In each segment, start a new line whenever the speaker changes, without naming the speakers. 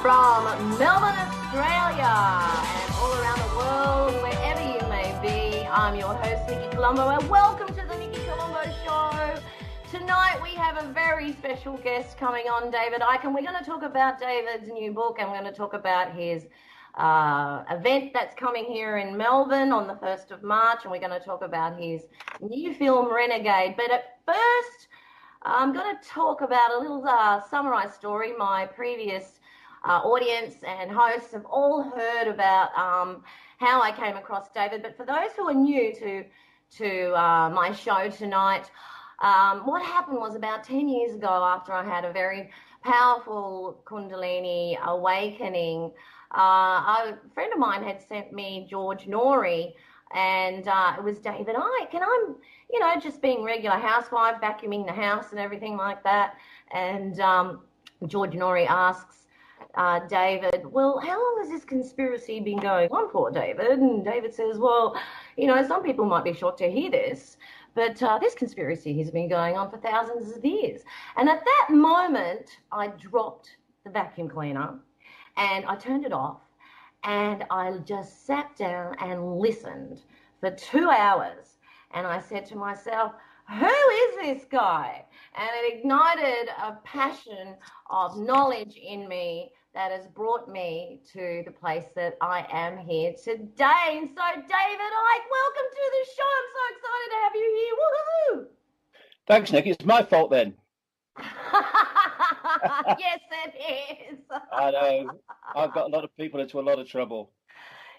from Melbourne, Australia, and all around the world, wherever you may be. I'm your host, Niki Colombo, and welcome to the Niki Colombo Show. Tonight we have a very special guest coming on, David Icke, and we're going to talk about David's new book, and we're going to talk about his event that's coming here in Melbourne on the 1st of March, and we're going to talk about his new film, Renegade. But at first, I'm going to talk about a little summarized story. My previous audience and hosts have all heard about how I came across David. But for those who are new to my show tonight, what happened was about 10 years ago, after I had a very powerful Kundalini awakening, a friend of mine had sent me George Norrie, and it was David Icke, and I'm, just being regular housewife, vacuuming the house and everything like that, and George Norrie asks David, well, how long has this conspiracy been going on for, David? And David says, well, some people might be shocked to hear this, but this conspiracy has been going on for thousands of years. And at that moment, I dropped the vacuum cleaner and I turned it off, and I just sat down and listened for 2 hours. And I said to myself, who is this guy? And it ignited a passion of knowledge in me that has brought me to the place that I am here today. And so, David Icke, welcome to the show. I'm so excited to have you here. Woohoo!
Thanks, Nick. It's my fault then.
Yes, it is.
I know. I've got a lot of people into a lot of trouble.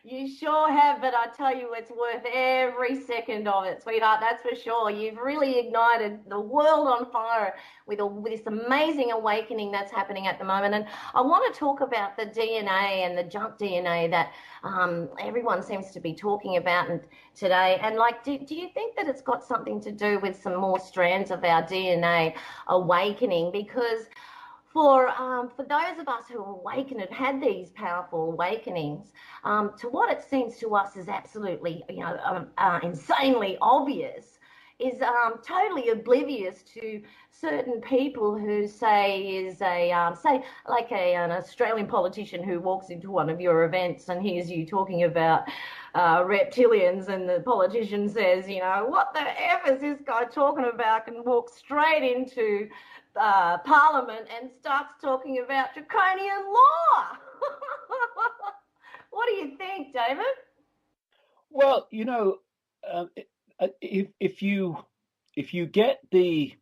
You sure have, but I tell you, it's worth every second of it, sweetheart, that's for sure. You've really ignited the world on fire with this amazing awakening that's happening at the moment. And I want to talk about the DNA and the junk DNA that everyone seems to be talking about today. And, do you think that it's got something to do with some more strands of our DNA awakening? Because for those of us who are awakened and had these powerful awakenings, to what it seems to us is absolutely, insanely obvious, is totally oblivious to certain people who say an Australian politician who walks into one of your events and hears you talking about reptilians, and the politician says, what the F is this guy talking about, and walks straight into Parliament and starts talking about draconian law. What do you think, David?
Well, if you get the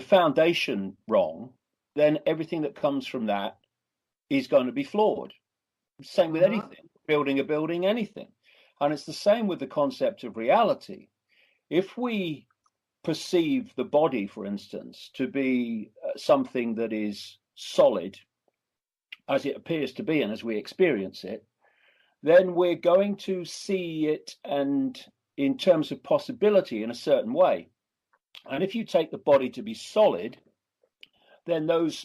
foundation wrong, then everything that comes from that is going to be flawed. Same with anything, building a building, anything. And it's the same with the concept of reality. If we perceive the body, for instance, to be something that is solid, as it appears to be and as we experience it, then we're going to see it and in terms of possibility in a certain way. And if you take the body to be solid, then those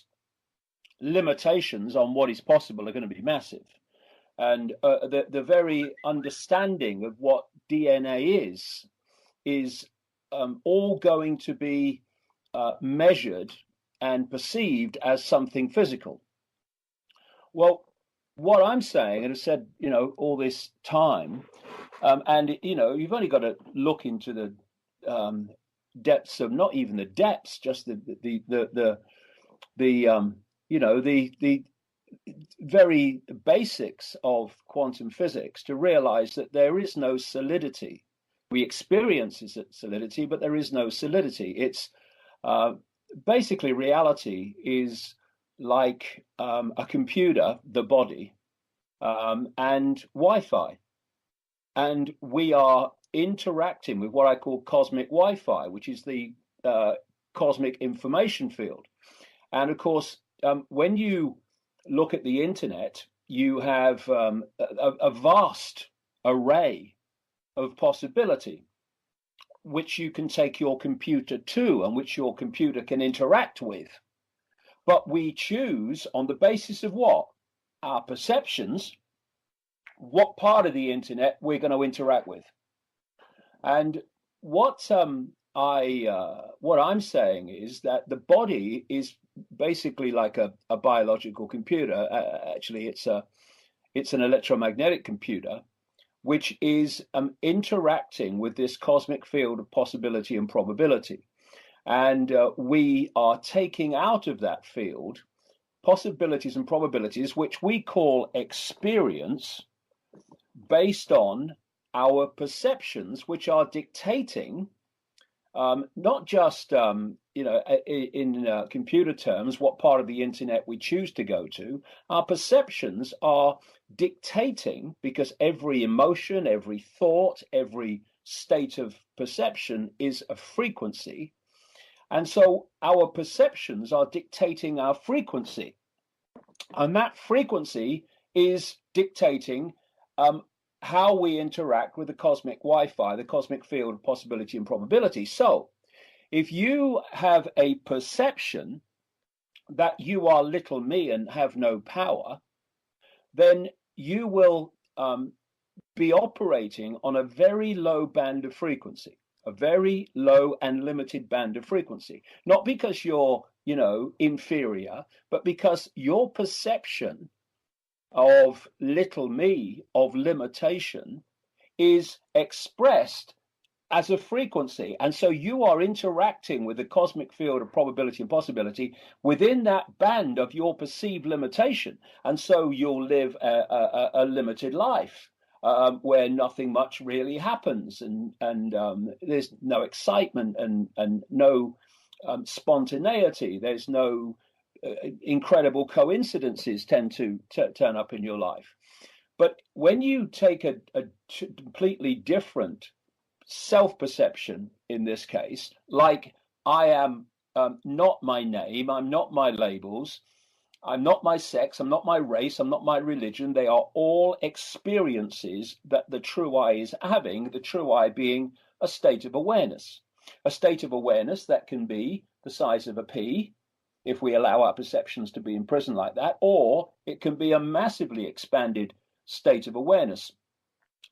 limitations on what is possible are going to be massive. And the very understanding of what DNA is all going to be measured and perceived as something physical. Well, what I'm saying, and I've said, all this time, and you've only got to look into the depths of, not even the depths, just the very basics of quantum physics to realize that there is no solidity. We experience solidity, but there is no solidity. It's basically reality is like a computer, the body, and Wi-Fi. And we are interacting with what I call cosmic Wi-Fi, which is the cosmic information field. And of course, when you look at the internet, you have a vast array of possibility, which you can take your computer to and which your computer can interact with. But we choose on the basis of what? Our perceptions, what part of the internet we're going to interact with. And what I'm saying is that the body is basically like a biological computer. Actually, it's an electromagnetic computer, which is interacting with this cosmic field of possibility and probability. And we are taking out of that field possibilities and probabilities, which we call experience, based on our perceptions, which are dictating not just in computer terms what part of the internet we choose to go to. Our perceptions are dictating, because every emotion, every thought, every state of perception is a frequency. And so our perceptions are dictating our frequency. And that frequency is dictating how we interact with the cosmic Wi-Fi, the cosmic field of possibility and probability. So if you have a perception that you are little me and have no power, then you will be operating on a very low band of frequency, a very low and limited band of frequency. Not because you're, inferior, but because your perception of little me, of limitation, is expressed as a frequency. And so you are interacting with the cosmic field of probability and possibility within that band of your perceived limitation. And so you'll live a limited life where nothing much really happens, and there's no excitement and no spontaneity. There's no incredible coincidences tend to turn up in your life. But when you take a completely different self-perception, in this case, like I am not my name, I'm not my labels, I'm not my sex, I'm not my race, I'm not my religion, they are all experiences that the true I is having, the true I being a state of awareness that can be the size of a pea, if we allow our perceptions to be imprisoned like that, or it can be a massively expanded state of awareness.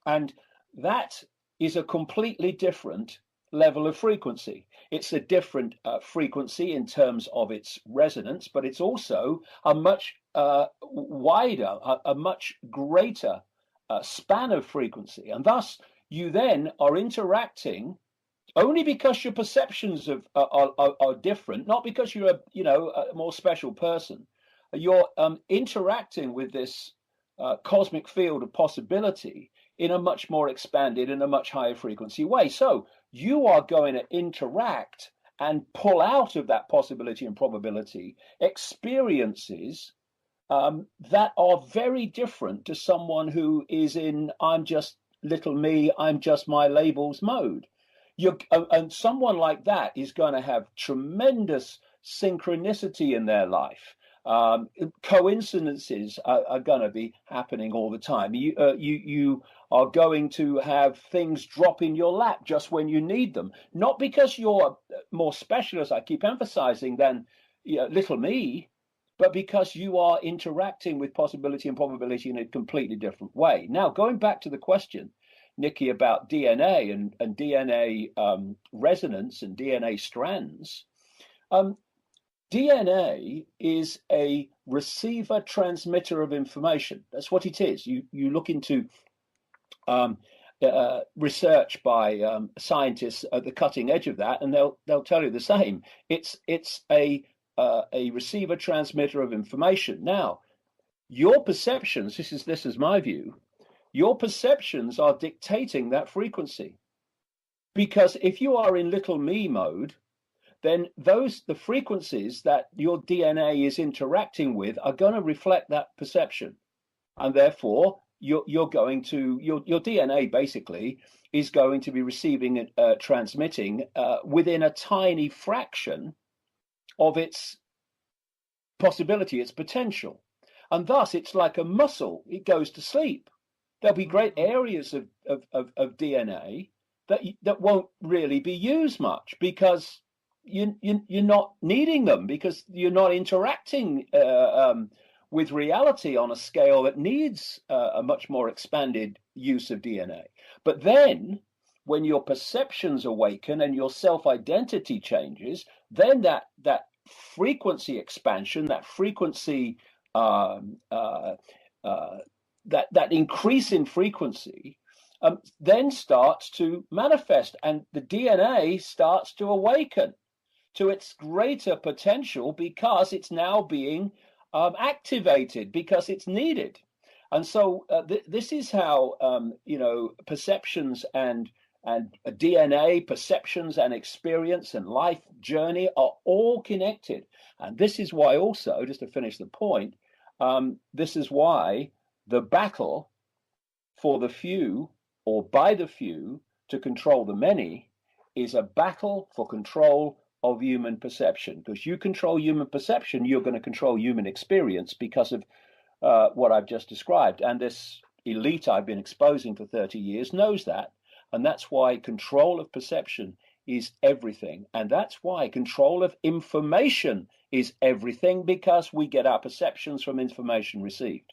And that is a completely different level of frequency. It's a different frequency in terms of its resonance, but it's also a much wider, a much greater span of frequency. And thus, you then are interacting only because your perceptions are different, not because you're a more special person. You're interacting with this cosmic field of possibility in a much more expanded and a much higher frequency way. So you are going to interact and pull out of that possibility and probability experiences that are very different to someone who is in I'm just little me, I'm just my labels mode. And someone like that is going to have tremendous synchronicity in their life. Coincidences are going to be happening all the time. You are going to have things drop in your lap just when you need them, not because you're more special, as I keep emphasizing, than little me, but because you are interacting with possibility and probability in a completely different way. Now, going back to the question, Niki, about DNA and DNA resonance and DNA strands. DNA is a receiver transmitter of information. That's what it is. You look into research by scientists at the cutting edge of that, and they'll tell you the same. It's a receiver transmitter of information. Now, your perceptions. This is my view. Your perceptions are dictating that frequency, because if you are in little me mode, then the frequencies that your DNA is interacting with are going to reflect that perception, and therefore your DNA basically is going to be receiving transmitting within a tiny fraction of its possibility, its potential, and thus it's like a muscle. It goes to sleep. There'll be great areas of DNA that won't really be used much because you're not needing them, because you're not interacting with reality on a scale that needs a much more expanded use of DNA. But then when your perceptions awaken and your self-identity changes, then that frequency expansion, that frequency, that increase in frequency, then starts to manifest, and the DNA starts to awaken to its greater potential because it's now being activated, because it's needed. And so this is how perceptions and DNA, perceptions and experience and life journey are all connected. And this is why also, just to finish the point, this is why the battle for the few, or by the few, to control the many, is a battle for control of human perception. Because you control human perception, you're going to control human experience because of what I've just described. And this elite I've been exposing for 30 years knows that. And that's why control of perception is everything. And that's why control of information is everything, because we get our perceptions from information received.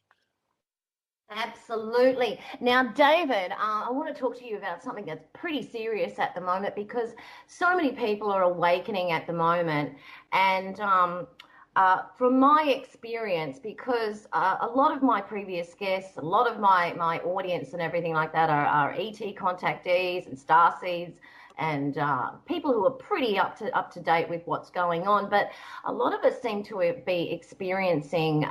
Absolutely. Now, David, I want to talk to you about something that's pretty serious at the moment, because so many people are awakening at the moment. And from my experience, because a lot of my previous guests, a lot of my audience and everything like that are ET contactees and starseeds, and people who are pretty up to date with what's going on. But a lot of us seem to be experiencing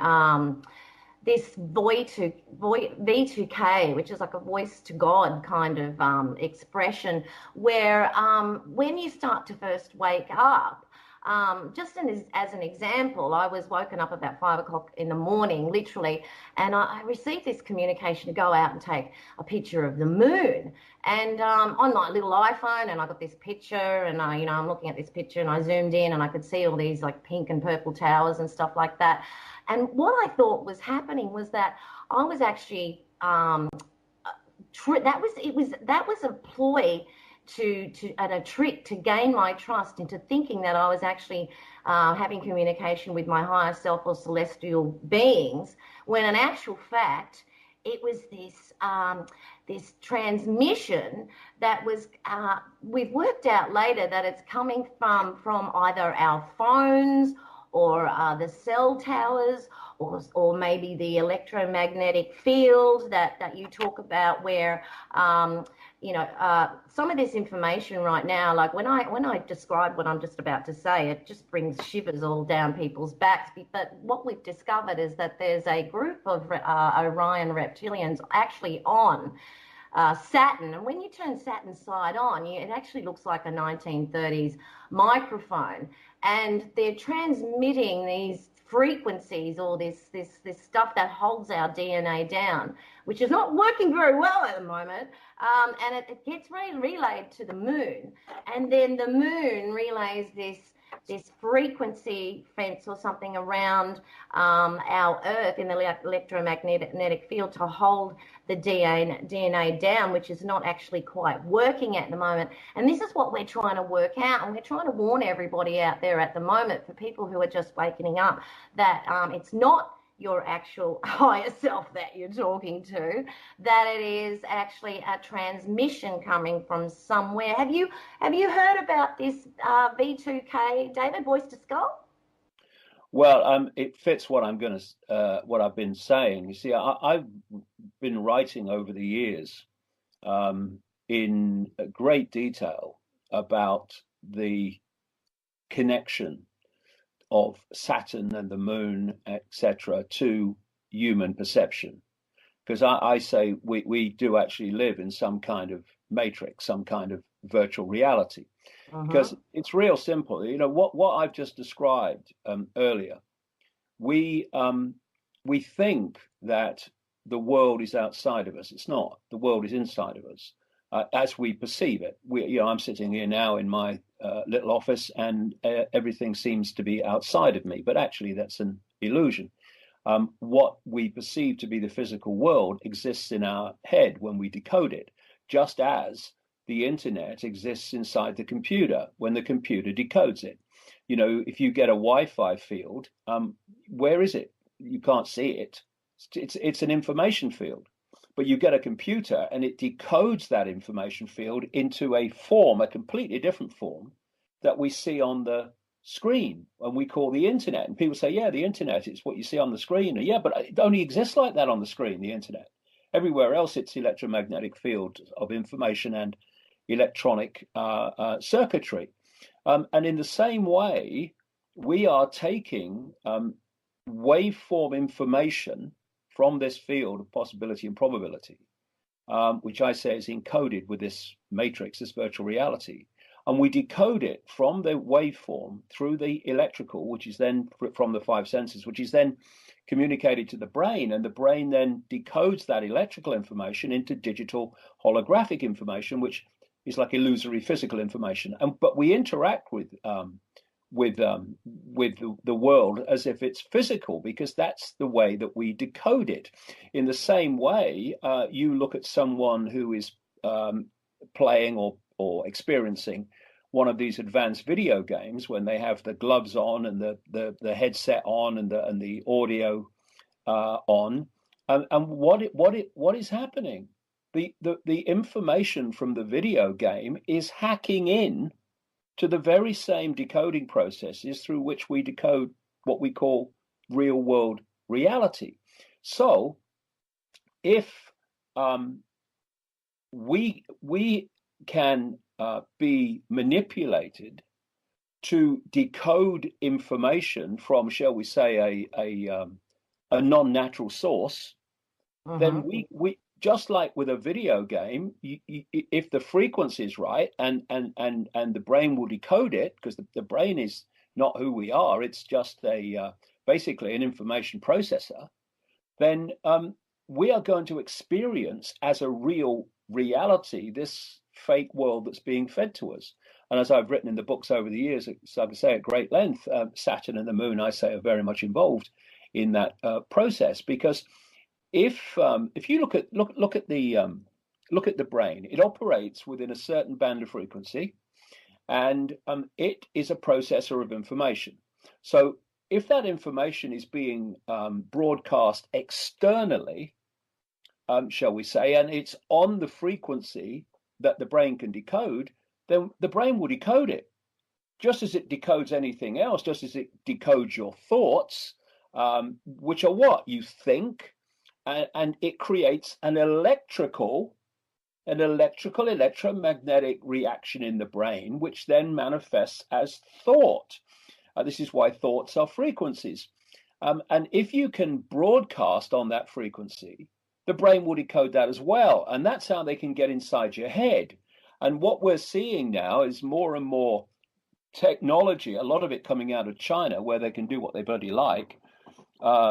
this V2K, which is like a voice to God kind of expression, where when you start to first wake up, just as an example, I was woken up about 5 o'clock in the morning, literally, and I received this communication to go out and take a picture of the moon. And on my little iPhone, and I got this picture, and I'm looking at this picture, and I zoomed in, and I could see all these like pink and purple towers and stuff like that. And what I thought was happening was that I was actually that was a ploy and a trick to gain my trust into thinking that I was actually having communication with my higher self or celestial beings, when in actual fact it was this transmission that was we've worked out later that it's coming from either our phones or the cell towers, or maybe the electromagnetic field that you talk about, where some of this information right now, like when I describe what I'm just about to say, it just brings shivers all down people's backs. But what we've discovered is that there's a group of Orion reptilians actually on Saturn, and when you turn Saturn side on, it actually looks like a 1930s microphone, and they're transmitting these frequencies, or this stuff that holds our DNA down, which is not working very well at the moment, and it gets relayed to the moon, and then the moon relays this frequency fence or something around our Earth in the electromagnetic field to hold the DNA down, which is not actually quite working at the moment. And this is what we're trying to work out, and we're trying to warn everybody out there at the moment, for people who are just waking up, that it's not your actual higher self that you're talking to, that it is actually a transmission coming from somewhere. Have you heard about this V2K, David, voice to skull?
Well, it fits what what I've been saying. You see, I've been writing over the years in great detail about the connection of Saturn and the moon, etc., to human perception. Because I say we do actually live in some kind of matrix, some kind of virtual reality. Because it's real simple. What I've just described earlier, we think that the world is outside of us. It's not. The world is inside of us, as we perceive it. I'm sitting here now in my little office, and everything seems to be outside of me, but actually that's an illusion. What we perceive to be the physical world exists in our head when we decode it, just as the internet exists inside the computer when the computer decodes it. If you get a Wi-Fi field, where is it? You can't see it. It's an information field. But you get a computer and it decodes that information field into a form, a completely different form, that we see on the screen, and we call the internet. And people say, yeah, the internet, it's what you see on the screen. Yeah, but it only exists like that on the screen, the internet. Everywhere else, it's electromagnetic field of information and electronic circuitry. And in the same way, we are taking waveform information from this field of possibility and probability, which I say is encoded with this matrix, this virtual reality. And we decode it from the waveform through the electrical, which is then from the five senses, which is then communicated to the brain. And the brain then decodes that electrical information into digital holographic information, which is like illusory physical information. But we interact with the world as if it's physical, because that's the way that we decode it. In the same way, you look at someone who is playing or experiencing one of these advanced video games when they have the gloves on and the headset on and the audio on, and what is happening? The information from the video game is hacking in to the very same decoding processes through which we decode what we call real world reality. So if we can be manipulated to decode information from, shall we say, a non-natural source, then we just like with a video game, if the frequency is right and the brain will decode it, because the brain is not who we are, it's just basically an information processor, then we are going to experience as a real reality this fake world that's being fed to us. And as I've written in the books over the years, so I can say at great length, Saturn and the Moon, I say, are very much involved in that process, because if you look at the brain, it operates within a certain band of frequency, and it is a processor of information. So if that information is being broadcast externally, shall we say, and it's on the frequency that the brain can decode, then the brain will decode it, just as it decodes anything else, just as it decodes your thoughts, which are what you think. And it creates an electromagnetic reaction in the brain, which then manifests as thought. This is why thoughts are frequencies. And if you can broadcast on that frequency, the brain will decode that as well. And that's how they can get inside your head. And what we're seeing now is more and more technology, a lot of it coming out of China, where they can do what they bloody like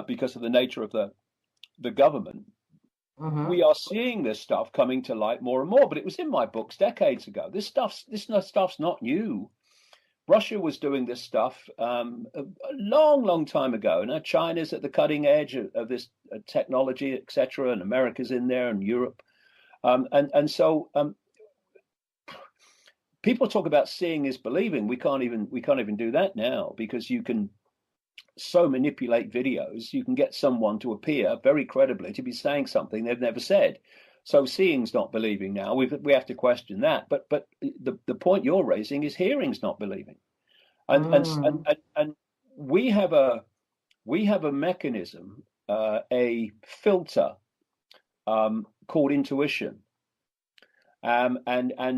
because of the nature of the government. We are seeing this stuff coming to light more and more, but it was in my books decades ago. This stuff's not new. Russia was doing this stuff a long time ago. Now China's at the cutting edge of this technology, etc., and America's in there, and Europe, and so people talk about seeing is believing. We can't even do that now, because you can so manipulate videos. You can get someone to appear very credibly to be saying something they've never said. So seeing's not believing now. We have to question that. But the point you're raising is hearing's not believing, and we have a mechanism, a filter called intuition, and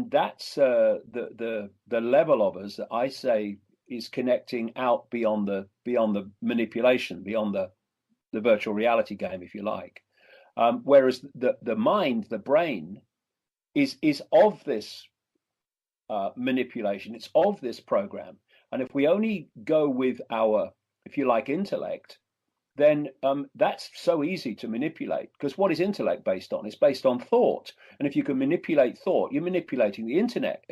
that's the level of us that I say is connecting out beyond the manipulation, beyond the virtual reality game, if you like. Whereas the mind, the brain, is of this manipulation. It's of this program. And if we only go with our, if you like, intellect, then that's so easy to manipulate. Because what is intellect based on? It's based on thought. And if you can manipulate thought, you're manipulating the intellect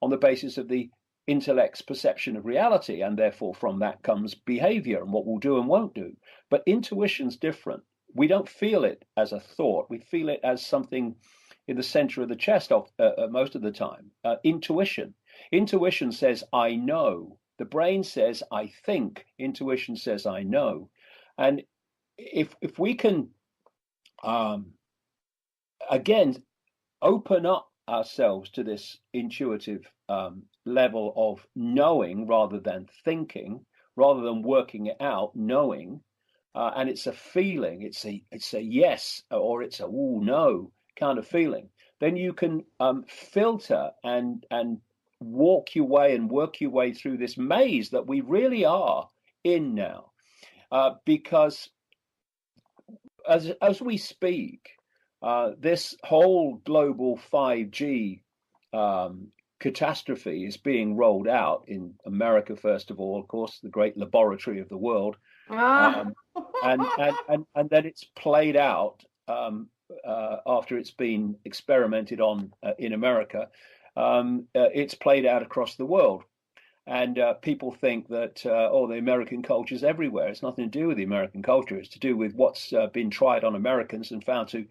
on the basis of the intellect's perception of reality, and therefore from that comes behavior and what we'll do and won't do. But intuition's different. We don't feel it as a thought. We feel it as something in the center of the chest most of the time. Intuition says, I know. The brain says, I think. Intuition says, I know. And if we can, again, open up ourselves to this intuitive level of knowing rather than thinking, rather than working it out, knowing, and it's a feeling, it's a yes or it's a ooh no kind of feeling, then you can filter and walk your way and work your way through this maze that we really are in now, because as we speak, this whole global 5G catastrophe is being rolled out in America, first of all, of course, the great laboratory of the world, and then it's played out after it's been experimented on in America. It's played out across the world. And people think that, the American culture is everywhere. It's nothing to do with the American culture. It's to do with what's been tried on Americans and found to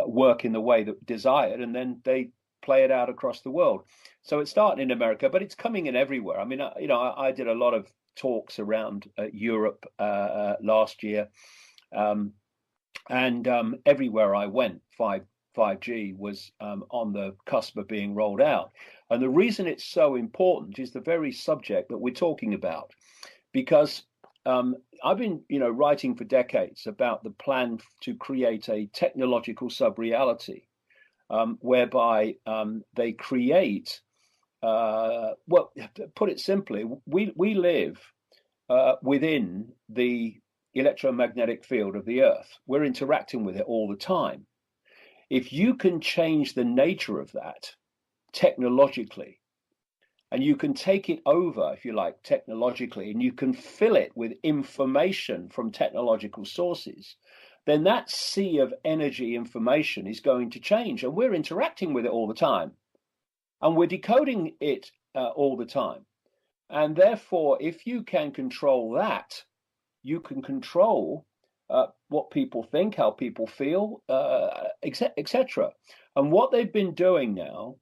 work in the way that desired, and then they play it out across the world. So it's starting in America, but it's coming in everywhere. I mean, I did a lot of talks around Europe last year, and everywhere I went, 5G was on the cusp of being rolled out. And the reason it's so important is the very subject that we're talking about, because I've been, writing for decades about the plan to create a technological sub-reality, whereby they create, put it simply, we live within the electromagnetic field of the Earth. We're interacting with it all the time. If you can change the nature of that technologically, and you can take it over, if you like, technologically, and you can fill it with information from technological sources, then that sea of energy information is going to change. And we're interacting with it all the time. And we're decoding it all the time. And therefore, if you can control that, you can control what people think, how people feel, etc. And what they've been doing now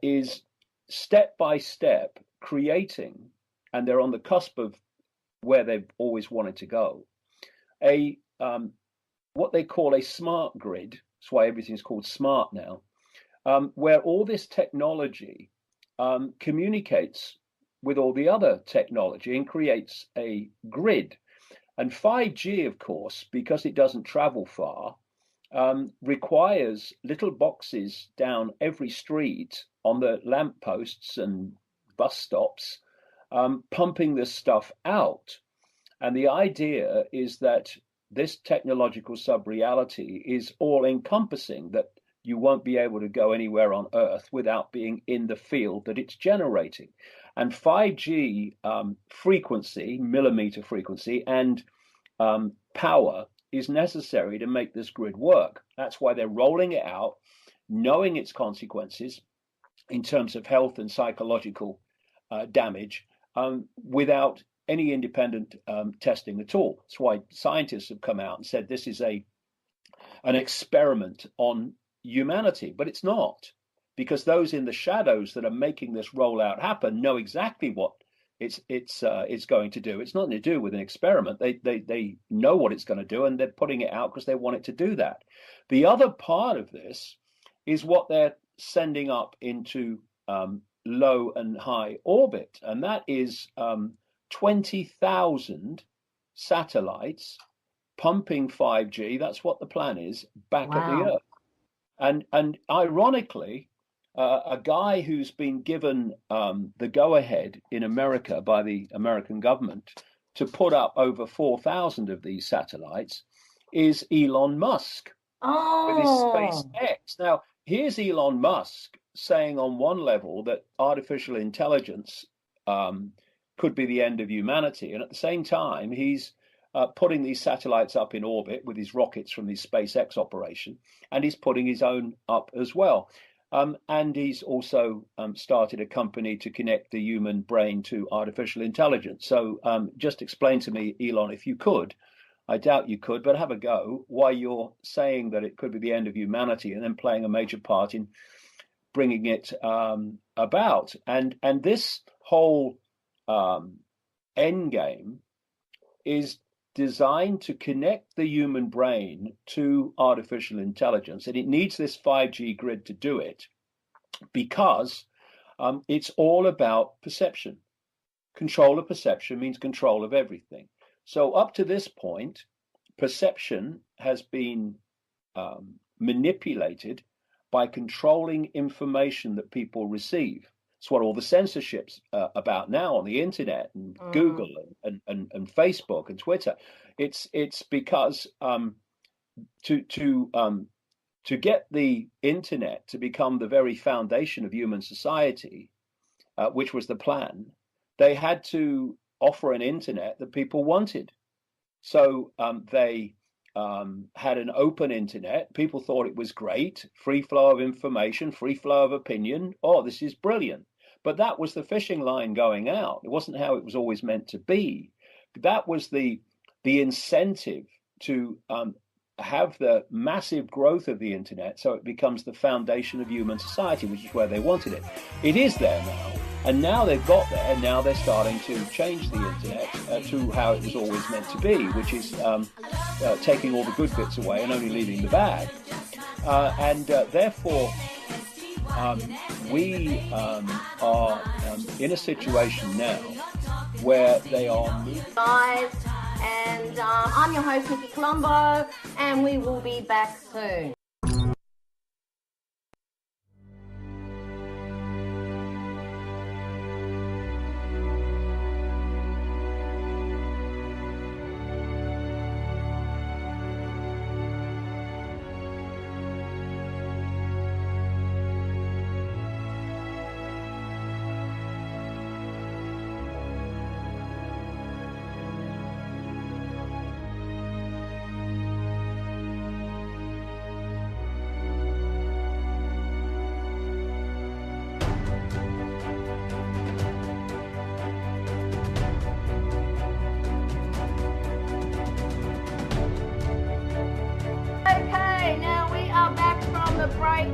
is step by step creating, and they're on the cusp of where they've always wanted to go, a what they call a smart grid. That's why everything's called smart now, where all this technology communicates with all the other technology and creates a grid. And 5G, of course, because it doesn't travel far, requires little boxes down every street on the lampposts and bus stops, pumping this stuff out. And the idea is that this technological sub-reality is all-encompassing, that you won't be able to go anywhere on Earth without being in the field that it's generating. And 5G frequency, millimeter frequency, and power is necessary to make this grid work. That's why they're rolling it out, knowing its consequences in terms of health and psychological damage, without any independent testing at all. That's why scientists have come out and said this is an experiment on humanity, but it's not, because those in the shadows that are making this rollout happen know exactly what it's going to do. It's nothing to do with an experiment. They know what it's going to do, and they're putting it out because they want it to do that. The other part of this is what they're sending up into low and high orbit, and that is 20,000 satellites pumping 5G. That's what the plan is, back at the Earth. And ironically, a guy who's been given the go-ahead in America by the American government to put up over 4,000 of these satellites is Elon Musk with his SpaceX. Now, here's Elon Musk saying on one level that artificial intelligence could be the end of humanity. And at the same time, he's putting these satellites up in orbit with his rockets from his SpaceX operation, and he's putting his own up as well. And he's also started a company to connect the human brain to artificial intelligence. So just explain to me, Elon, if you could, I doubt you could, but have a go, why you're saying that it could be the end of humanity and then playing a major part in bringing it about. And this whole end game is designed to connect the human brain to artificial intelligence, and it needs this 5G grid to do it, because it's all about perception. Control of perception means control of everything. So up to this point, perception has been manipulated by controlling information that people receive. It's what all the censorship's about now on the internet and Google and Facebook and Twitter. It's because to get the internet to become the very foundation of human society, which was the plan, they had to offer an internet that people wanted. So they had an open internet. People thought it was great, free flow of information, free flow of opinion. Oh, this is brilliant. But that was the fishing line going out. It wasn't how it was always meant to be. That was the incentive to have the massive growth of the internet, so it becomes the foundation of human society, which is where they wanted it. It is there now, and now they've got there. Now they're starting to change the internet to how it was always meant to be, which is taking all the good bits away and only leaving the bad. Therefore, we are in a situation now where they are moving.
Guys, and I'm your host, Niki Colombo, and we will be back soon.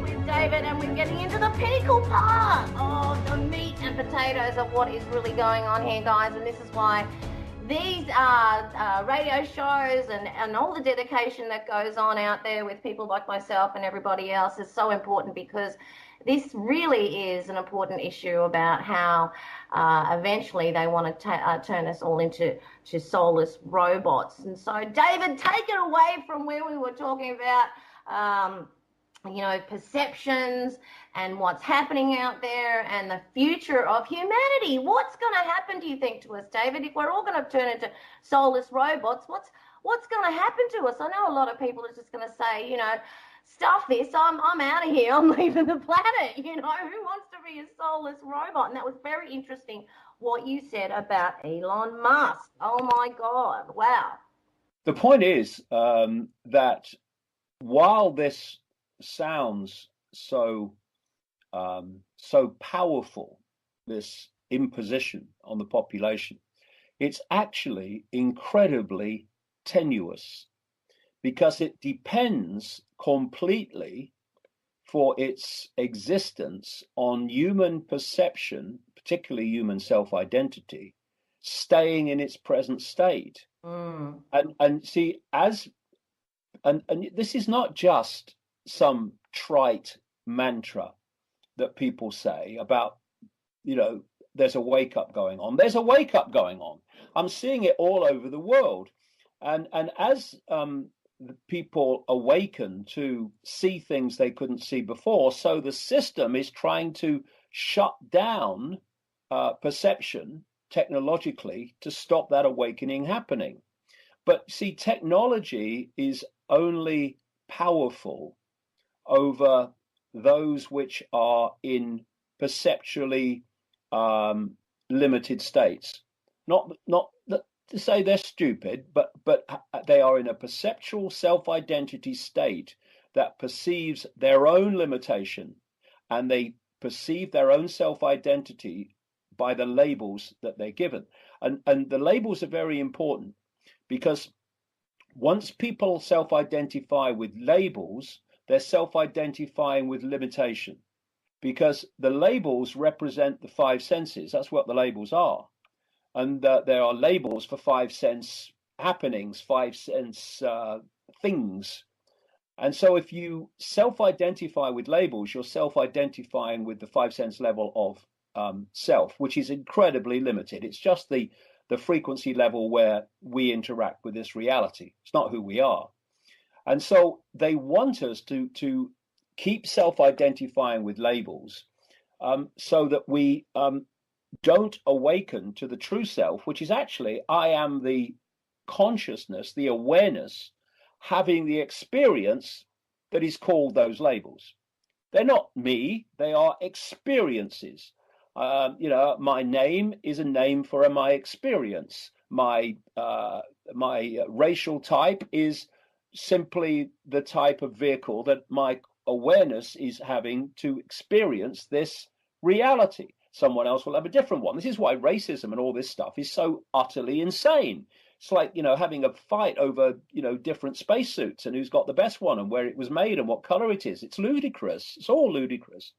With David, and we're getting into the pinnacle part of the meat and potatoes of what is really going on here, guys. And this is why these radio shows and all the dedication that goes on out there with people like myself and everybody else is so important, because this really is an important issue about how eventually they want to turn us all into soulless robots. And so, David, take it away from where we were talking about perceptions and what's happening out there and the future of humanity. What's going to happen, do you think, to us, David, if we're all going to turn into soulless robots? What's going to happen to us? I know a lot of people are just going to say, stuff this, I'm out of here, I'm leaving the planet. Who wants to be a soulless robot? And that was very interesting what you said about Elon Musk. Oh my God, wow.
The point is that while this sounds so powerful, this imposition on the population, it's actually incredibly tenuous, because it depends completely for its existence on human perception, particularly human self-identity, staying in its present state. And see, and this is not just some trite mantra that people say about, there's a wake up going on. There's a wake up going on. I'm seeing it all over the world. And as the people awaken to see things they couldn't see before, so the system is trying to shut down perception technologically to stop that awakening happening. But see, technology is only powerful over those which are in perceptually limited states. Not to say they're stupid, but they are in a perceptual self-identity state that perceives their own limitation, and they perceive their own self-identity by the labels that they're given. And the labels are very important, because once people self-identify with labels, they're self-identifying with limitation, because the labels represent the five senses. That's what the labels are. And there are labels for five sense happenings, five sense things. And so if you self-identify with labels, you're self-identifying with the five sense level of self, which is incredibly limited. It's just the frequency level where we interact with this reality. It's not who we are. And so they want us to keep self-identifying with labels, so that we don't awaken to the true self, which is actually, I am the consciousness, the awareness, having the experience that is called those labels. They're not me, they are experiences. My name is a name for my experience. My racial type is simply the type of vehicle that my awareness is having to experience this reality. Someone else will have a different one. This is why racism and all this stuff is so utterly insane. It's like, having a fight over, different spacesuits and who's got the best one and where it was made and what color it is. It's ludicrous. It's all ludicrous.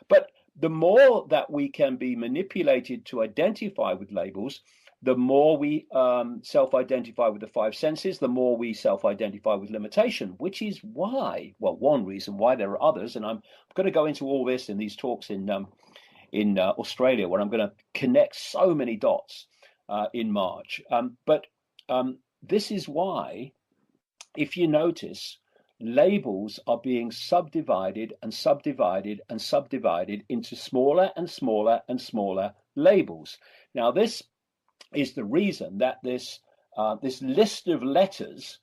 But the more that we can be manipulated to identify with labels, the more we self-identify with the five senses, the more we self-identify with limitation, which is why, well, one reason why, there are others, and I'm going to go into all this in these talks in Australia, where I'm going to connect so many dots in March. But this is why, if you notice, labels are being subdivided and subdivided and subdivided into smaller and smaller and smaller labels. Now, this is the reason that this list of letters,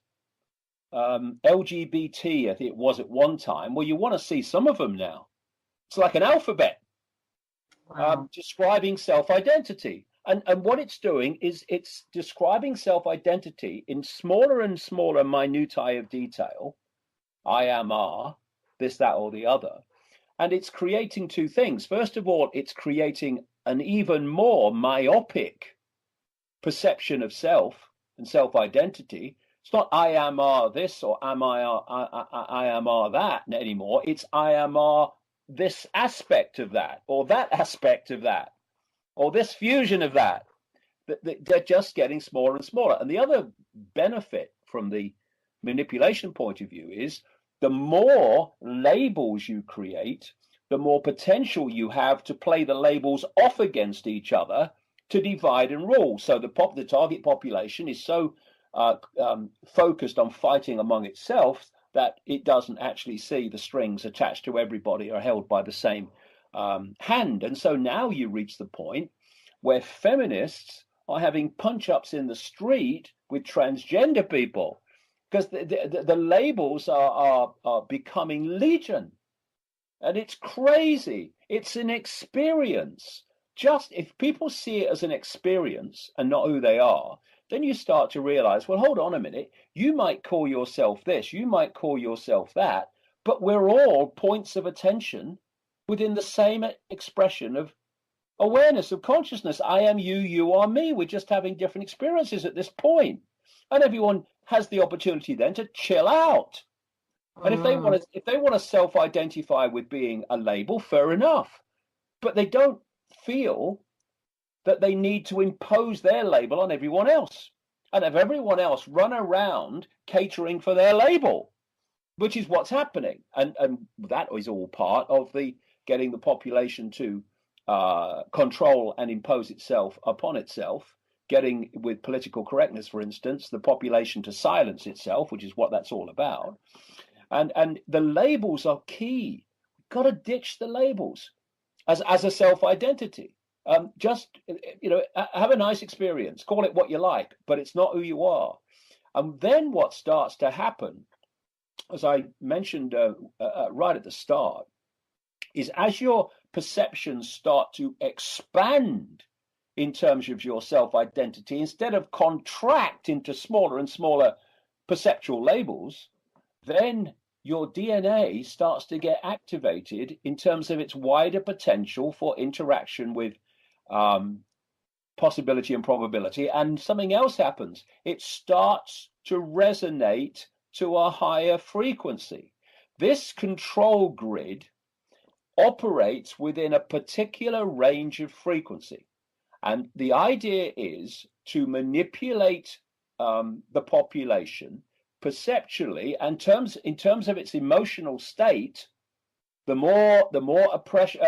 LGBT, I think it was at one time, well, you want to see some of them now. It's like an alphabet. Wow. Describing self-identity. And what it's doing is it's describing self-identity in smaller and smaller minutiae of detail. I am are, this, that, or the other. And it's creating two things. First of all, it's creating an even more myopic perception of self and self-identity. It's not I am are this or I am are that anymore. It's I am are this aspect of that, or that aspect of that, or this fusion of that. They're just getting smaller and smaller. And the other benefit from the manipulation point of view is the more labels you create, the more potential you have to play the labels off against each other to divide and rule. So the target population is so focused on fighting among itself that it doesn't actually see the strings attached to everybody are held by the same hand. And so now you reach the point where feminists are having punch-ups in the street with transgender people, because the labels are becoming legion. And it's crazy. It's an experience. Just if people see it as an experience and not who they are, then you start to realize, well, hold on a minute. You might call yourself this, you might call yourself that, but we're all points of attention within the same expression of awareness, of consciousness. I am you, you are me. We're just having different experiences at this point. And everyone has the opportunity then to chill out. And if they want to self-identify with being a label, fair enough. But they don't feel that they need to impose their label on everyone else, and have everyone else run around catering for their label, which is what's happening. And that is all part of the getting the population to control and impose itself upon itself, getting, with political correctness, for instance, the population to silence itself, which is what that's all about. And the labels are key. Got to ditch the labels as a self-identity. Just, have a nice experience, call it what you like, but it's not who you are. And then what starts to happen, as I mentioned right at the start, is as your perceptions start to expand in terms of your self-identity, instead of contract into smaller and smaller perceptual labels, then your DNA starts to get activated in terms of its wider potential for interaction with possibility and probability. And something else happens. It starts to resonate to a higher frequency. This control grid operates within a particular range of frequency. And the idea is to manipulate the population perceptually, and in terms of its emotional state, the more oppression,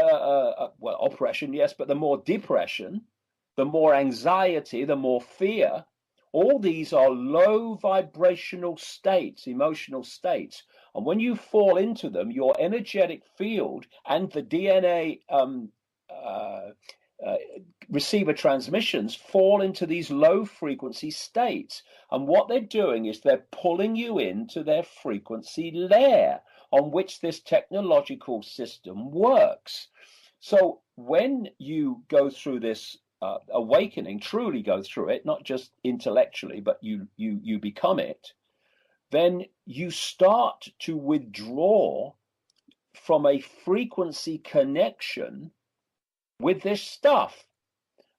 well, oppression, yes, but the more depression, the more anxiety, the more fear. All these are low vibrational states, emotional states. And when you fall into them, your energetic field and the DNA receiver transmissions fall into these low frequency states. And what they're doing is they're pulling you into their frequency layer on which this technological system works. So when you go through this awakening, truly go through it, not just intellectually, but you become it, then you start to withdraw from a frequency connection with this stuff,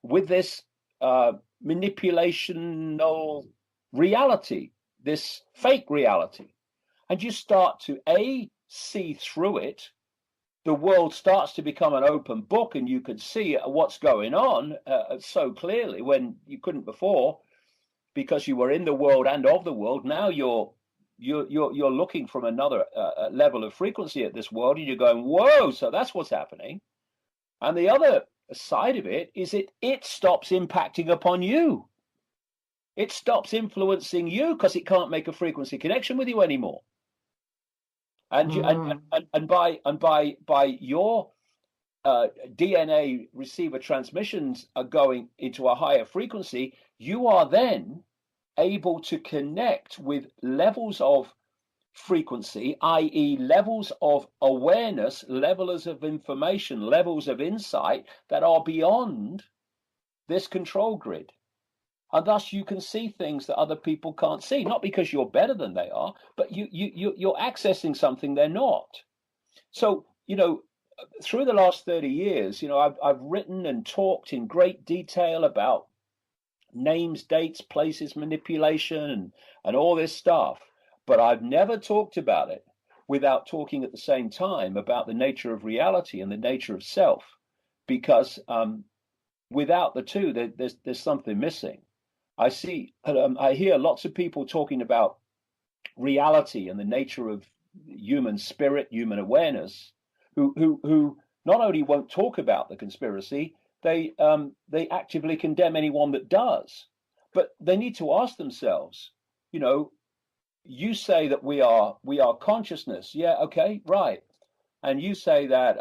with this manipulational reality, this fake reality. And you start to see through it. The world starts to become an open book, and you can see what's going on so clearly when you couldn't before, because you were in the world and of the world. Now you're looking from another level of frequency at this world, and you're going, whoa! So that's what's happening. And the other side of it is it stops impacting upon you. It stops influencing you because it can't make a frequency connection with you anymore. And by your DNA receiver transmissions are going into a higher frequency, you are then able to connect with levels of frequency, i.e. levels of awareness, levels of information, levels of insight that are beyond this control grid. And thus you can see things that other people can't see, not because you're better than they are, but you're accessing something they're not. So, through the last 30 years, I've written and talked in great detail about names, dates, places, manipulation, and all this stuff. But I've never talked about it without talking at the same time about the nature of reality and the nature of self, because without the two, there's something missing. I hear lots of people talking about reality and the nature of human spirit, human awareness, who not only won't talk about the conspiracy, they actively condemn anyone that does. But they need to ask themselves, you say that we are consciousness, yeah, okay, right, and you say that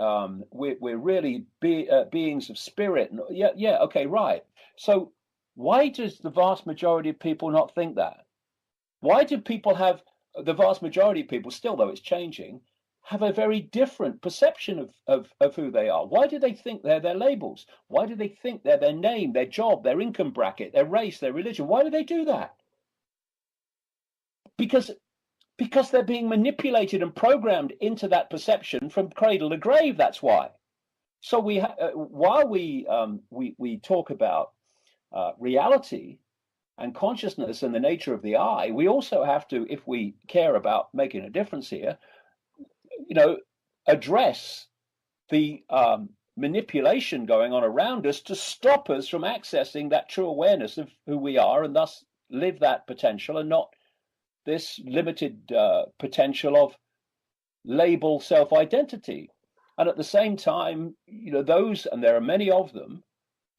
we're really beings of spirit, yeah, okay, right. So why does the vast majority of people not think that? Why do people have, the vast majority of people, still though it's changing, have a very different perception of who they are? Why do they think they're their labels? Why do they think they're their name, their job, their income bracket, their race, their religion? Why do they do that? Because they're being manipulated and programmed into that perception from cradle to grave. That's why. So while we talk about reality and consciousness and the nature of the I, we also have to, if we care about making a difference here, address the manipulation going on around us to stop us from accessing that true awareness of who we are, and thus live that potential and not this limited potential of label self-identity. And at the same time, those, and there are many of them,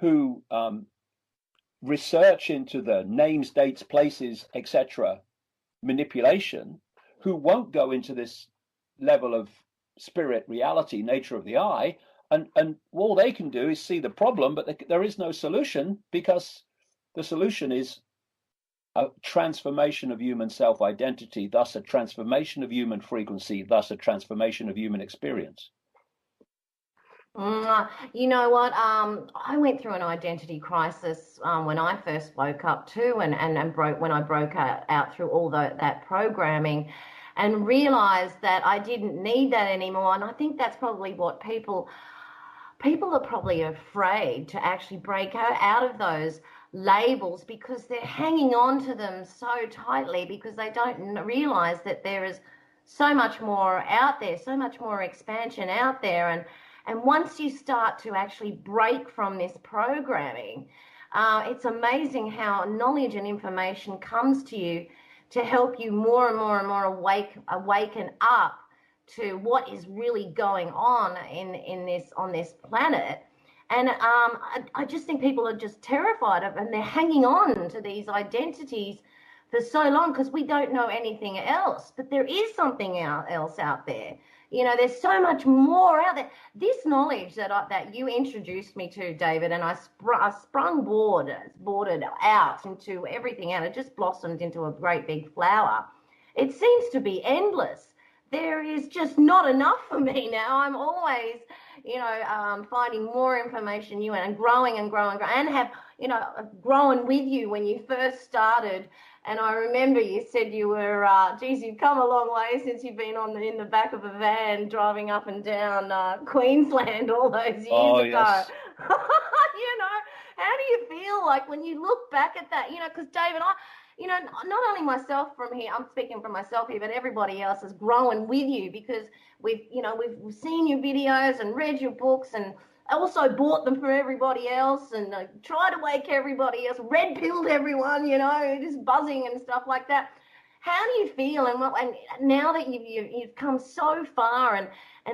who research into the names, dates, places, etc. manipulation, who won't go into this level of spirit, reality, nature of the I, and all they can do is see the problem, but there is no solution, because the solution is a transformation of human self-identity, thus a transformation of human frequency, thus a transformation of human experience.
You know what? I went through an identity crisis when I first woke up too, and when I broke out through all that programming, and realized that I didn't need that anymore. And I think that's probably what people are probably afraid to actually break out of those labels, because they're hanging on to them so tightly, because they don't realize that there is so much more out there, so much more expansion out there. And once you start to actually break from this programming, It's amazing how knowledge and information comes to you to help you more and more and more awaken up to what is really going on on this planet. And I just think people are just terrified of, and they're hanging on to these identities for so long because we don't know anything else. But there is something else out there. There's so much more out there. This knowledge that you introduced me to, David, and I sprung boarded out into everything, and it just blossomed into a great big flower. It seems to be endless. There is just not enough for me now. I'm always, finding more information new and growing and growing and have, grown with you when you first started. And I remember you said you were, you've come a long way since you've been in the back of a van driving up and down Queensland all those years ago.
Yes.
How do you feel like when you look back at that? Because David, not only myself from here, I'm speaking for myself here, but everybody else is growing with you because we've seen your videos and read your books and also bought them for everybody else and tried to wake everybody else, red pilled everyone, just buzzing and stuff like that. How do you feel? And now that you've come so far and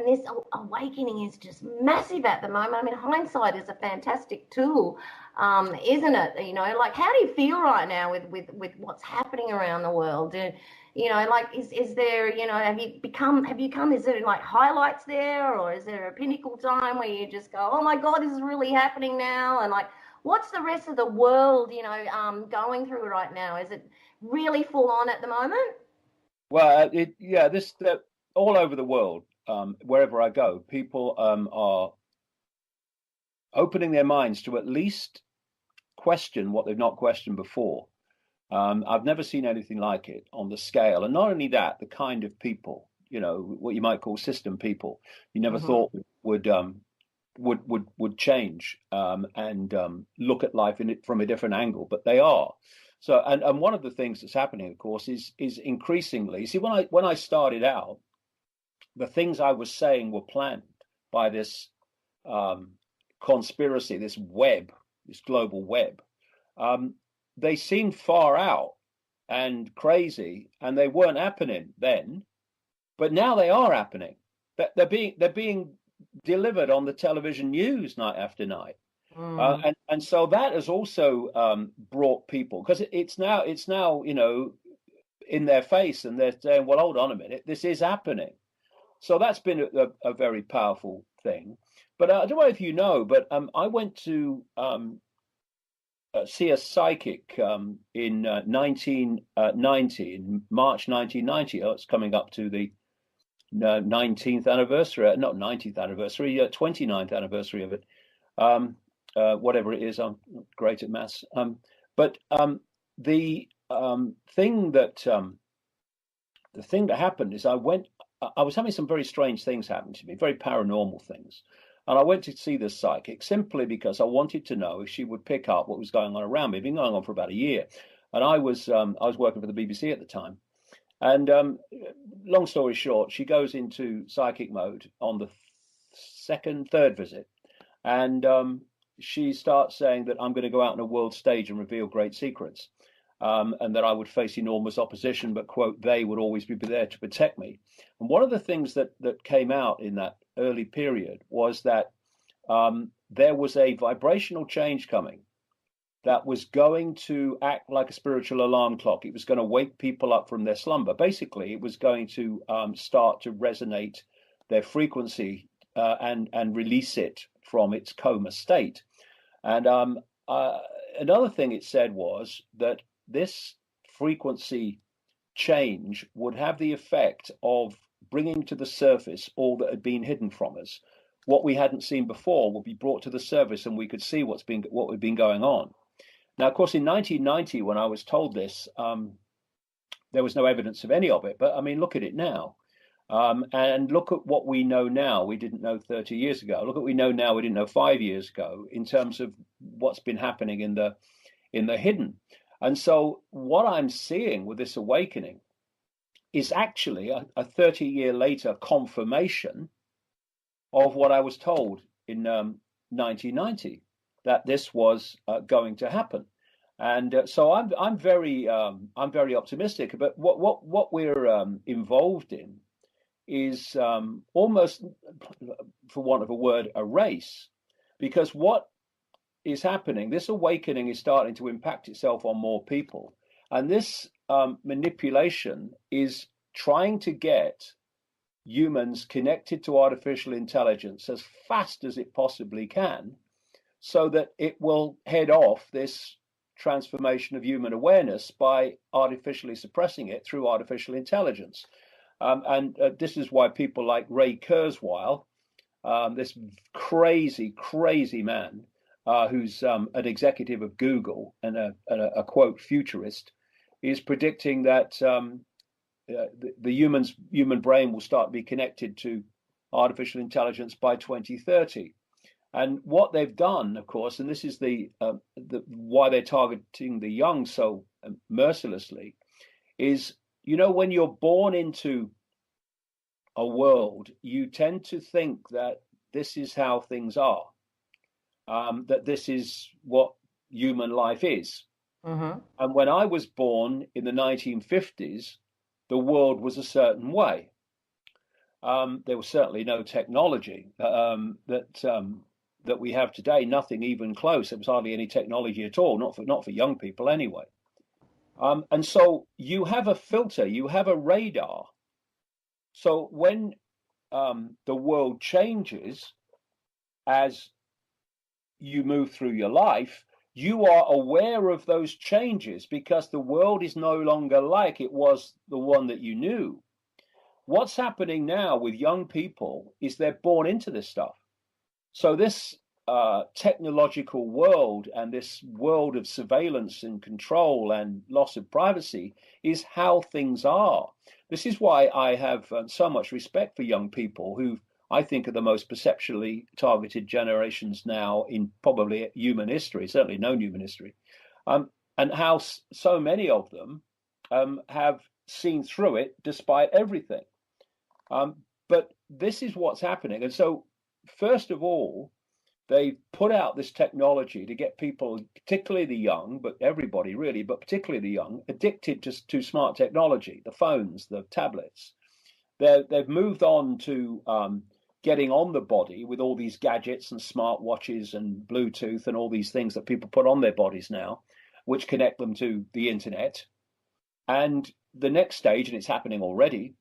this awakening is just massive at the moment. I mean, hindsight is a fantastic tool, isn't it? How do you feel right now with what's happening around the world? Is there, is there like highlights there, or is there a pinnacle time where you just go, oh my God, this is really happening now? And what's the rest of the world, going through right now? Is it really full on at the moment?
Well, all over the world, wherever I go, people are opening their minds to at least question what they've not questioned before. I've never seen anything like it on the scale. And not only that, the kind of people, what you might call system people, you never thought would change and look at life from a different angle, but they are. So, and one of the things that's happening, of course, is increasingly. See, when I started out, the things I was saying were planned by this conspiracy, this global web. They seemed far out and crazy, and they weren't happening then, but now they are happening. They're being delivered on the television news night after night. And so that has also brought people, because it's now in their face, and they're saying, well, hold on a minute, this is happening. So that's been a very powerful thing. But I don't know if you know, but I went to see a psychic in 1990, in March 1990. It's coming up to the 19th anniversary, not 19th anniversary, 29th anniversary of it. Whatever it is, I'm not great at maths. But the thing that happened is I was having some very strange things happen to me, very paranormal things. And I went to see this psychic simply because I wanted to know if she would pick up what was going on around me. It'd been going on for about a year. And I was working for the BBC at the time. And long story short, she goes into psychic mode on the third visit. And she starts saying that I'm going to go out on a world stage and reveal great secrets. And that I would face enormous opposition, but, quote, they would always be there to protect me. And one of the things that came out in that early period was that there was a vibrational change coming that was going to act like a spiritual alarm clock. It was going to wake people up from their slumber. Basically, it was going to start to resonate their frequency and release it from its coma state. And another thing it said was that this frequency change would have the effect of bringing to the surface all that had been hidden from us. What we hadn't seen before would be brought to the surface, and we could see what had been going on. Now, of course, in 1990, when I was told this, there was no evidence of any of it. But I mean, look at it now, and look at what we know now. We didn't know 30 years ago. Look at what we know now. We didn't know 5 years ago in terms of what's been happening in the hidden. And so what I'm seeing with this awakening is actually a 30-year later confirmation of what I was told in 1990. that this was going to happen. And so I'm very optimistic. But what we're involved in is almost, for want of a word, a race, because what is happening, this awakening is starting to impact itself on more people, and this manipulation is trying to get humans connected to artificial intelligence as fast as it possibly can, so that it will head off this transformation of human awareness by artificially suppressing it through artificial intelligence. And this is why people like Ray Kurzweil, this crazy man, who's an executive of Google and a quote futurist, is predicting that the human brain will start to be connected to artificial intelligence by 2030. And what they've done, of course, and this is the why they're targeting the young so mercilessly, is, you know, when you're born into a world, you tend to think that this is how things are, that this is what human life is.
Mm-hmm.
And when I was born in the 1950s, the world was a certain way. There was certainly no technology that we have today, nothing even close. There was hardly any technology at all, not for young people anyway. And so you have a filter, you have a radar. So when the world changes as you move through your life, you are aware of those changes because the world is no longer like it was the one that you knew. What's happening now with young people is they're born into this stuff. So this technological world and this world of surveillance and control and loss of privacy is how things are. This is why I have so much respect for young people who I think are the most perceptually targeted generations now in probably human history, certainly known human history, and how so many of them have seen through it despite everything. But this is what's happening. And so, first of all, they put out this technology to get people, particularly the young, but everybody really, but particularly the young, addicted to smart technology, the phones, the tablets. They've moved on to getting on the body with all these gadgets and smart watches and Bluetooth and all these things that people put on their bodies now, which connect them to the internet. And the next stage, and it's happening already,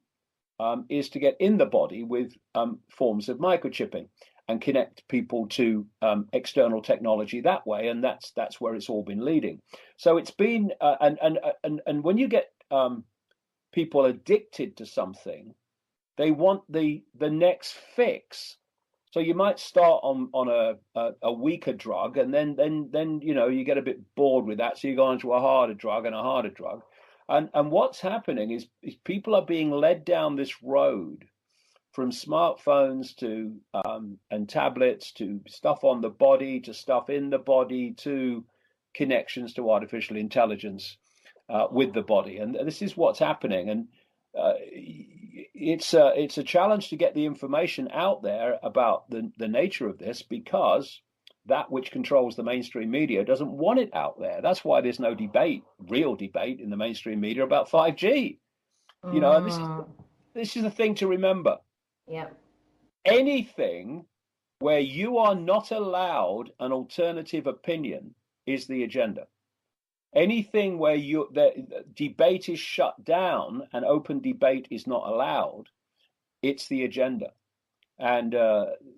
is to get in the body with forms of microchipping and connect people to external technology that way, and that's where it's all been leading. So it's been, and when you get people addicted to something, they want the next fix. So you might start on a weaker drug, and then you know you get a bit bored with that, so you go on to a harder drug and a harder drug. And what's happening is people are being led down this road from smartphones to and tablets to stuff on the body to stuff in the body to connections to artificial intelligence with the body. And this is what's happening. And it's a challenge to get the information out there about the nature of this, because that which controls the mainstream media doesn't want it out there. That's why there's no real debate in the mainstream media about 5G. You know, and this is the thing to remember.
Yeah.
Anything where you are not allowed an alternative opinion is the agenda. Anything where the debate is shut down and open debate is not allowed, it's the agenda. And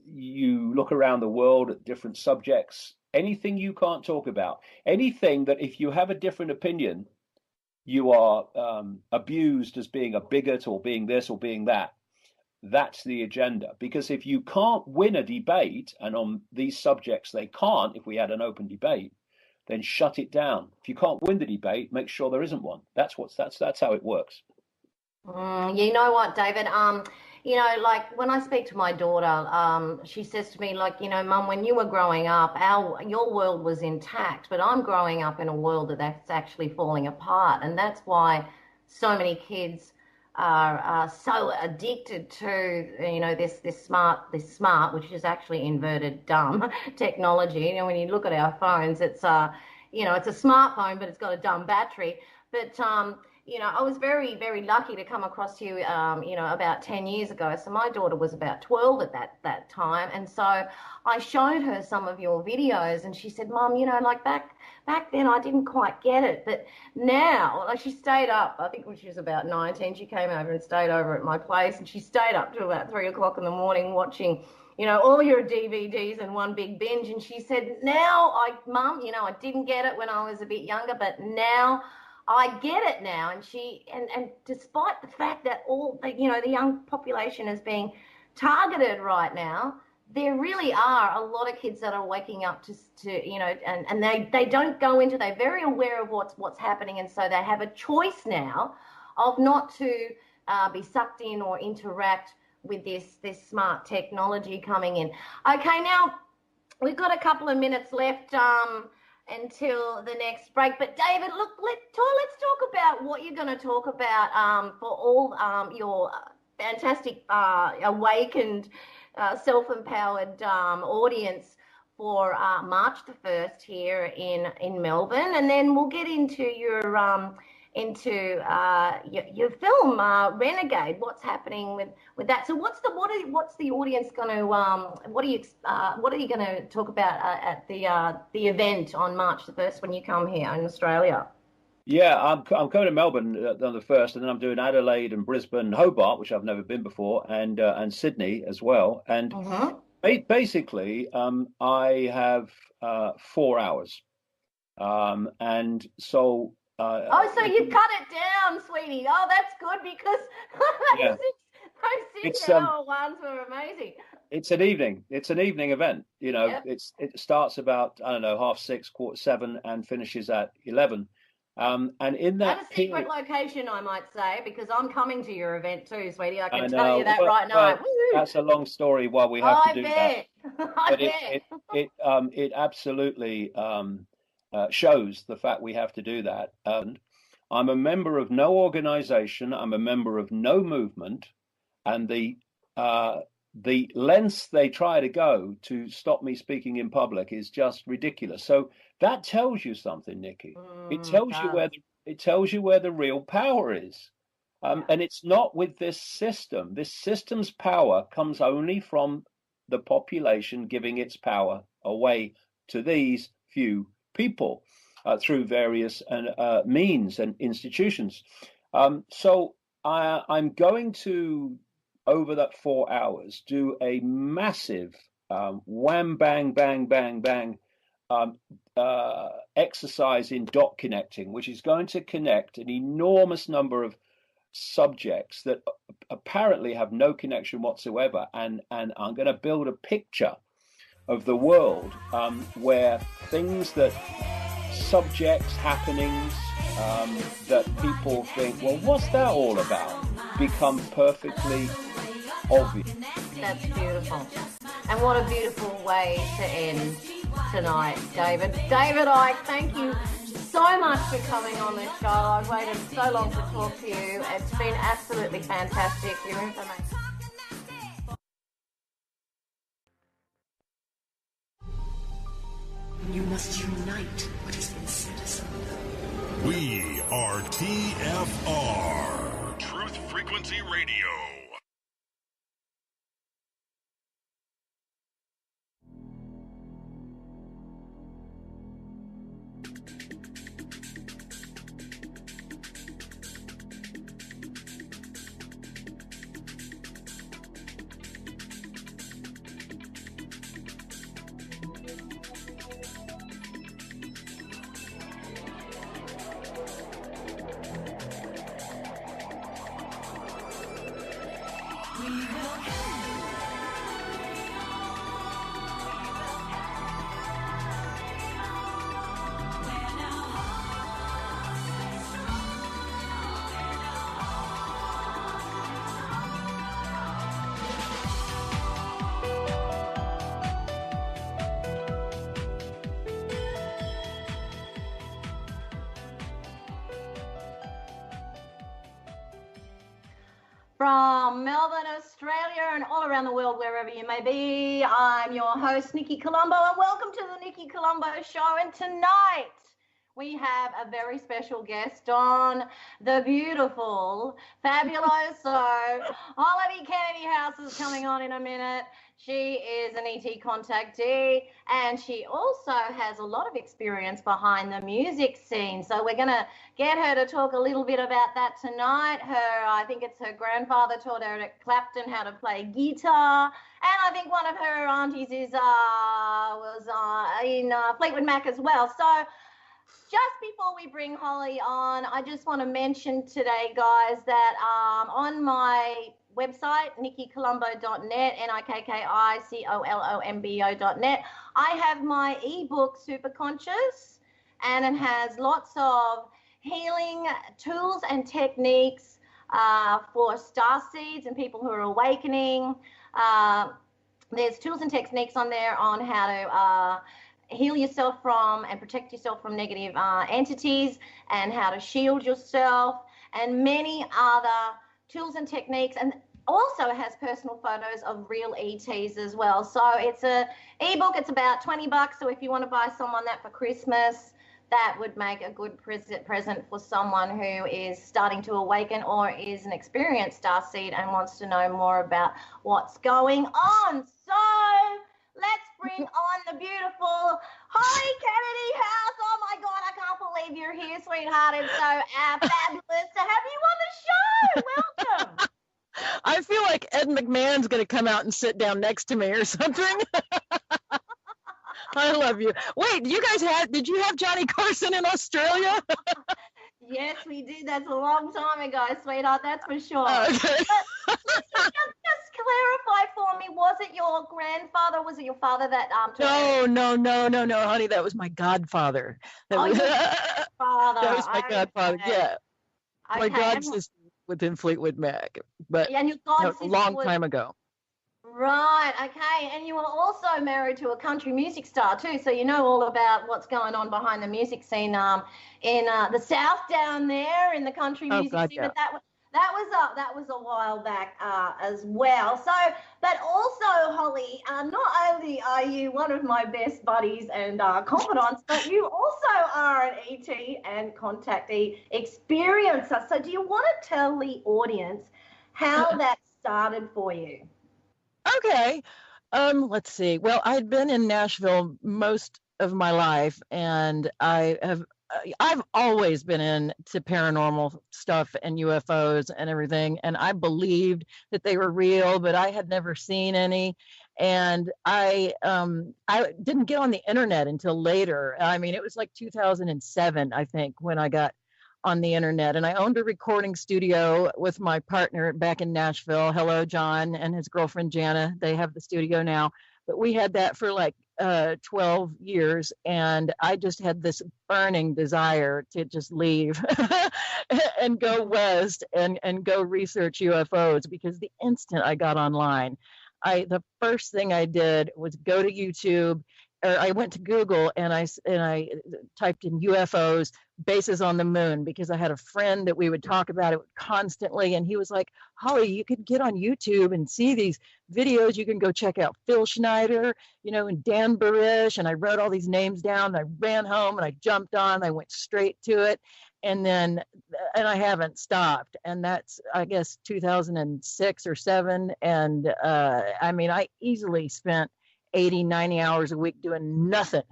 you look around the world at different subjects, anything you can't talk about, anything that if you have a different opinion, you are abused as being a bigot or being this or being that. That's the agenda. Because if you can't win a debate, and on these subjects they can't, if we had an open debate, then shut it down. If you can't win the debate, make sure there isn't one. That's how it works.
You know what, David? You know, like when I speak to my daughter, she says to me, like, you know, Mum, when you were growing up, your world was intact, but I'm growing up in a world that's actually falling apart, and that's why so many kids are so addicted to, you know, this smart, which is actually inverted dumb technology. You know, when you look at our phones, it's you know, it's a smartphone, but it's got a dumb battery. But you know, I was very, very lucky to come across you, you know, about 10 years ago. So my daughter was about 12 at that time. And so I showed her some of your videos and she said, Mum, you know, like back then I didn't quite get it. But now, like, she stayed up, I think when she was about 19, she came over and stayed over at my place, and she stayed up till about 3 o'clock in the morning watching, you know, all your DVDs in one big binge. And she said, now Mum, you know, I didn't get it when I was a bit younger, but now I get it now. And and despite the fact that you know, the young population is being targeted right now, there really are a lot of kids that are waking up to you know, and they don't go into, they're very aware of what's happening, and so they have a choice now of not to be sucked in or interact with this smart technology coming in. Okay, now we've got a couple of minutes left until the next break. But David, look, let's talk about what you're going to talk about for all your fantastic awakened, self-empowered audience for March the 1st here in Melbourne, and then we'll get into your film Renegade. What's happening with that? So what's the audience going to what are you going to talk about at the event on March the 1st when you come here in Australia?
Yeah, I'm coming to Melbourne on the 1st, and then I'm doing Adelaide and Brisbane, Hobart, which I've never been before, and Sydney as well. And basically, I have 4 hours, and so.
So you cut it down, sweetie. Oh, that's good, because
yeah.
those 6 hour ones were amazing.
It's an evening event. You know, yep. It starts about, I don't know, 6:30, 7:15, and finishes at 11. And in that,
and a secret location, I might say, because I'm coming to your event too, sweetie. I can tell you that right now.
That's a long story. Why we have to do that.
I bet.
It absolutely shows the fact we have to do that. And I'm a member of no organization. I'm a member of no movement, and the lengths they try to go to stop me speaking in public is just ridiculous. So that tells you something, Niki. It tells you where the real power is, and it's not with this system. This system's power comes only from the population giving its power away to these few people through various means and institutions. So I'm going to, over that 4 hours, do a massive wham, bang, bang, bang, bang exercise in dot connecting, which is going to connect an enormous number of subjects that apparently have no connection whatsoever. And I'm going to build a picture of the world where things that subjects, happenings that people think, well, what's that all about, become perfectly obvious.
That's beautiful. And what a beautiful way to end tonight, David. David Icke, thank you so much for coming on this show. I've waited so long to talk to you. It's been absolutely fantastic, your information.
You must unite what has been set asunder.
We are TFR, Truth Frequency Radio.
From Melbourne, Australia, and all around the world, wherever you may be, I'm your host, Niki Colombo, and welcome to the Niki Colombo Show. And tonight, we have a very special guest on, the beautiful, fabuloso Holly Kennedy House is coming on in a minute. She is an ET contactee, and she also has a lot of experience behind the music scene. So we're going to get her to talk a little bit about that tonight. I think it's her grandfather taught Eric Clapton how to play guitar, and I think one of her aunties was in Fleetwood Mac as well. So just before we bring Holly on, I just want to mention today, guys, that on my website, nikicolombo.net, NIKKICOLOMBO.net, I have my ebook, Super Conscious, and it has lots of healing tools and techniques for star seeds and people who are awakening. There's tools and techniques on there on how to heal yourself from and protect yourself from negative entities, and how to shield yourself, and many other tools and techniques, and also has personal photos of real ETs as well. So it's a ebook. It's about $20. So if you want to buy someone that for Christmas, that would make a good present for someone who is starting to awaken or is an experienced starseed and wants to know more about what's going on. So let's bring on the beautiful Holly Kennedy House. Oh my God, I can't believe you're here, sweetheart. It's so fabulous to have you on the show. Welcome.
I feel like Ed McMahon's going to come out and sit down next to me or something. I love you. Wait, did you have Johnny Carson in Australia?
Yes, we did. That's a long time ago, sweetheart. That's for sure.
Okay.
But just clarify for me, was it your grandfather? Was it your father that
No, honey. That was my godfather. That was my godfather. Yeah. Okay. My god sister within Fleetwood Mac, but
and your god
a long time ago.
Right, okay. And you were also married to a country music star too, so you know all about what's going on behind the music scene in the South down there in the country music scene.
Yeah.
But that was a while back as well. So, but also, Holly, not only are you one of my best buddies and confidants, but you also are an ET and contactee experiencer. So do you want to tell the audience how that started for you?
Okay. Let's see. Well, I'd been in Nashville most of my life, and I've always been into paranormal stuff and UFOs and everything, and I believed that they were real, but I had never seen any. And I didn't get on the internet until later. I mean, it was like 2007, I think, when I got on the internet, and I owned a recording studio with my partner back in Nashville. Hello, John, and his girlfriend Jana. They have the studio now, but we had that for like 12 years, and I just had this burning desire to just leave and go west and go research UFOs, because the instant I got online, the first thing I did was go to YouTube, or I went to Google and I typed in UFOs, bases on the moon, because I had a friend that we would talk about it constantly, and he was like, Holly, you could get on YouTube and see these videos. You can go check out Phil Schneider, and Dan Barish, and I wrote all these names down, and I ran home and I jumped on, I went straight to it, and I haven't stopped. And that's, I guess, 2006 or 7, and I easily spent 80, 90 hours a week doing nothing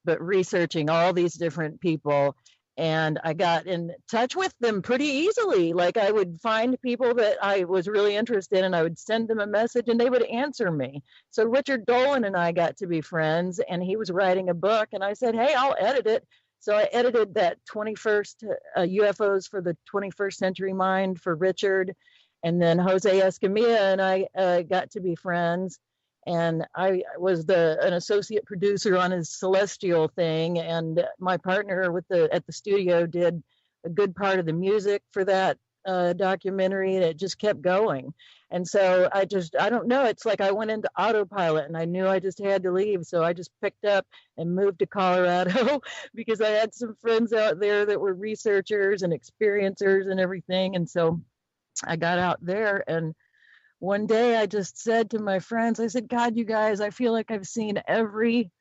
but researching all these different people. And I got in touch with them pretty easily. Like, I would find people that I was really interested in, and I would send them a message and they would answer me. So Richard Dolan and I got to be friends, and he was writing a book, and I said, hey, I'll edit it. So I edited that 21st UFOs for the 21st Century Mind for Richard. And then Jose Escamilla and I got to be friends. And I was an associate producer on his Celestial thing, and my partner at the studio did a good part of the music for that documentary, and it just kept going. And so I don't know, it's like I went into autopilot, and I knew I just had to leave, so I just picked up and moved to Colorado because I had some friends out there that were researchers and experiencers and everything. And so I got out there, and one day I just said to my friends, I said, God, you guys, I feel like I've seen every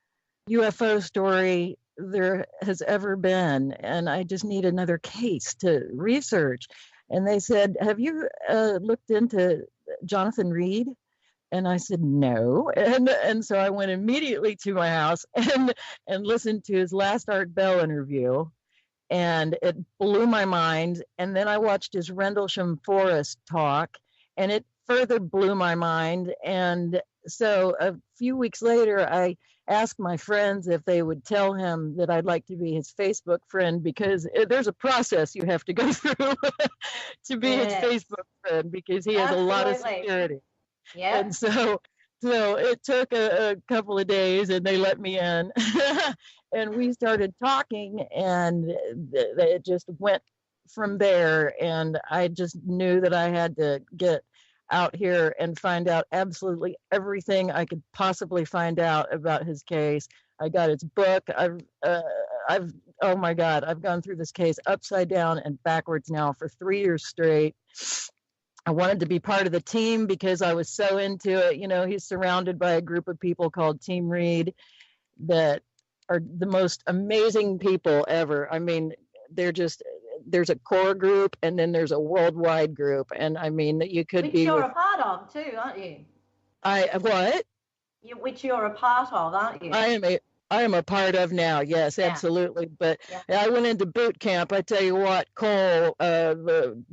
UFO story there has ever been, and I just need another case to research. And they said, have you looked into Jonathan Reed? And I said, no. And so I went immediately to my house and listened to his last Art Bell interview, and it blew my mind. And then I watched his Rendlesham Forest talk, and it further blew my mind. And so a few weeks later, I asked my friends if they would tell him that I'd like to be his Facebook friend, because there's a process you have to go through to be his Facebook friend, because he has a lot of security.
Yeah.
And so it took a couple of days, and they let me in. And we started talking, and it just went from there. And I just knew that I had to get out here and find out absolutely everything I could possibly find out about his case. I got his book. Oh my God, I've gone through this case upside down and backwards now for 3 years straight. I wanted to be part of the team because I was so into it. You know, he's surrounded by a group of people called Team Reed that are the most amazing people ever. I mean, there's a core group, and then there's a worldwide group. And I mean, you could
which
be.
You're a part of too, aren't you?
What?
Which you're a part of, aren't you?
I am a part of now. Yes, absolutely. But I went into boot camp. I tell you what, Cole,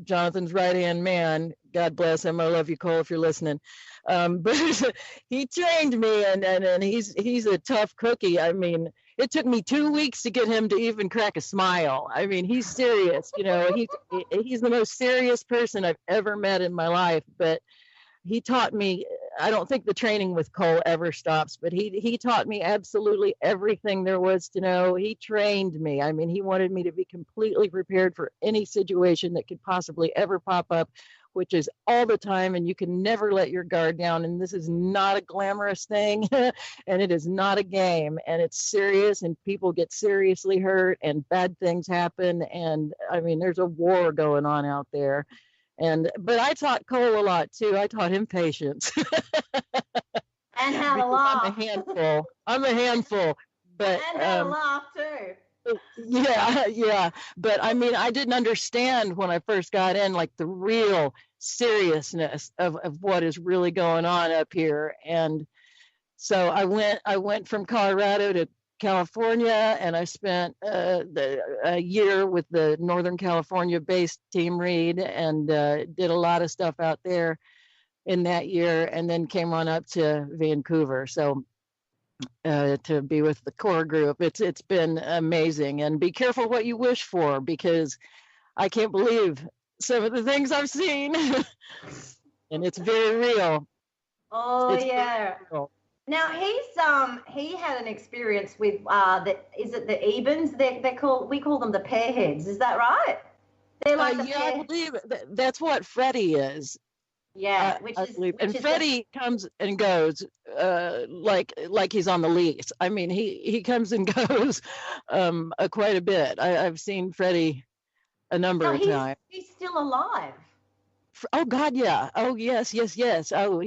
Jonathan's right-hand man, God bless him. I love you, Cole, if you're listening. But he trained me, and he's a tough cookie. I mean, it took me 2 weeks to get him to even crack a smile. I mean, he's serious. You know, he's the most serious person I've ever met in my life. But he taught me. I don't think the training with Cole ever stops, but he taught me absolutely everything there was to know. He trained me. I mean, he wanted me to be completely prepared for any situation that could possibly ever pop up, which is all the time, and you can never let your guard down. And this is not a glamorous thing, and it is not a game, and it's serious, and people get seriously hurt, and bad things happen. And I mean, there's a war going on out there. But I taught Cole a lot too. I taught him patience.
And how to laugh.
I'm a handful. But
and how to laugh too.
Yeah. But I mean, I didn't understand when I first got in, like, the real seriousness of what is really going on up here. And so I went from Colorado to California, and I spent a year with the Northern California-based Team Reed, and did a lot of stuff out there in that year, and then came on up to Vancouver. So to be with the core group, it's been amazing. And be careful what you wish for, because I can't believe some of the things I've seen, and it's very real.
Oh, yeah. Now he had an experience with is it the Ebens? We call them the pearheads. Is that right? They're like
I believe that's what Freddie is.
Yeah,
Freddie comes and goes like he's on the lease. I mean, he comes and goes quite a bit. I've seen Freddie a number of times.
He's still alive.
Oh God, yeah. Oh yes. Oh,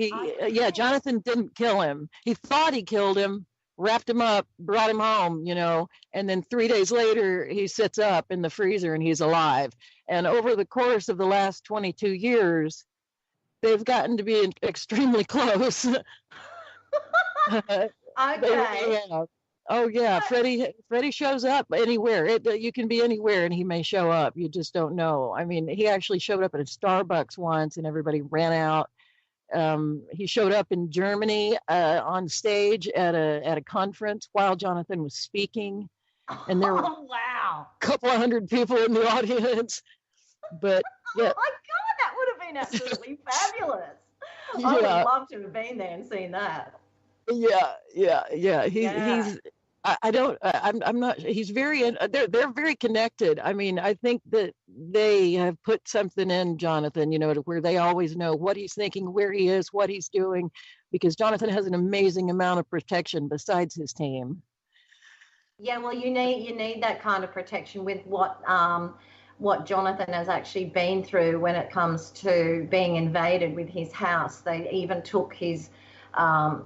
Jonathan didn't kill him. He thought he killed him, wrapped him up, brought him home, you know, and then 3 days later he sits up in the freezer and he's alive. And over the course of the last 22 years, they've gotten to be extremely close.
Okay.
Oh yeah, Freddie shows up anywhere. You can be anywhere and he may show up. You just don't know. I mean, he actually showed up at a Starbucks once and everybody ran out. He showed up in Germany on stage at a conference while Jonathan was speaking, and there were a couple of hundred people in the audience. But yeah.
Oh my God, that would have been absolutely fabulous. I would have loved to have been there and seen that.
Yeah. I'm not. He's very. They're very connected. I mean, I think that they have put something in Jonathan, you know, to where they always know what he's thinking, where he is, what he's doing, because Jonathan has an amazing amount of protection besides his team.
Yeah, well, you need that kind of protection with what what Jonathan has actually been through when it comes to being invaded with his house. They even took his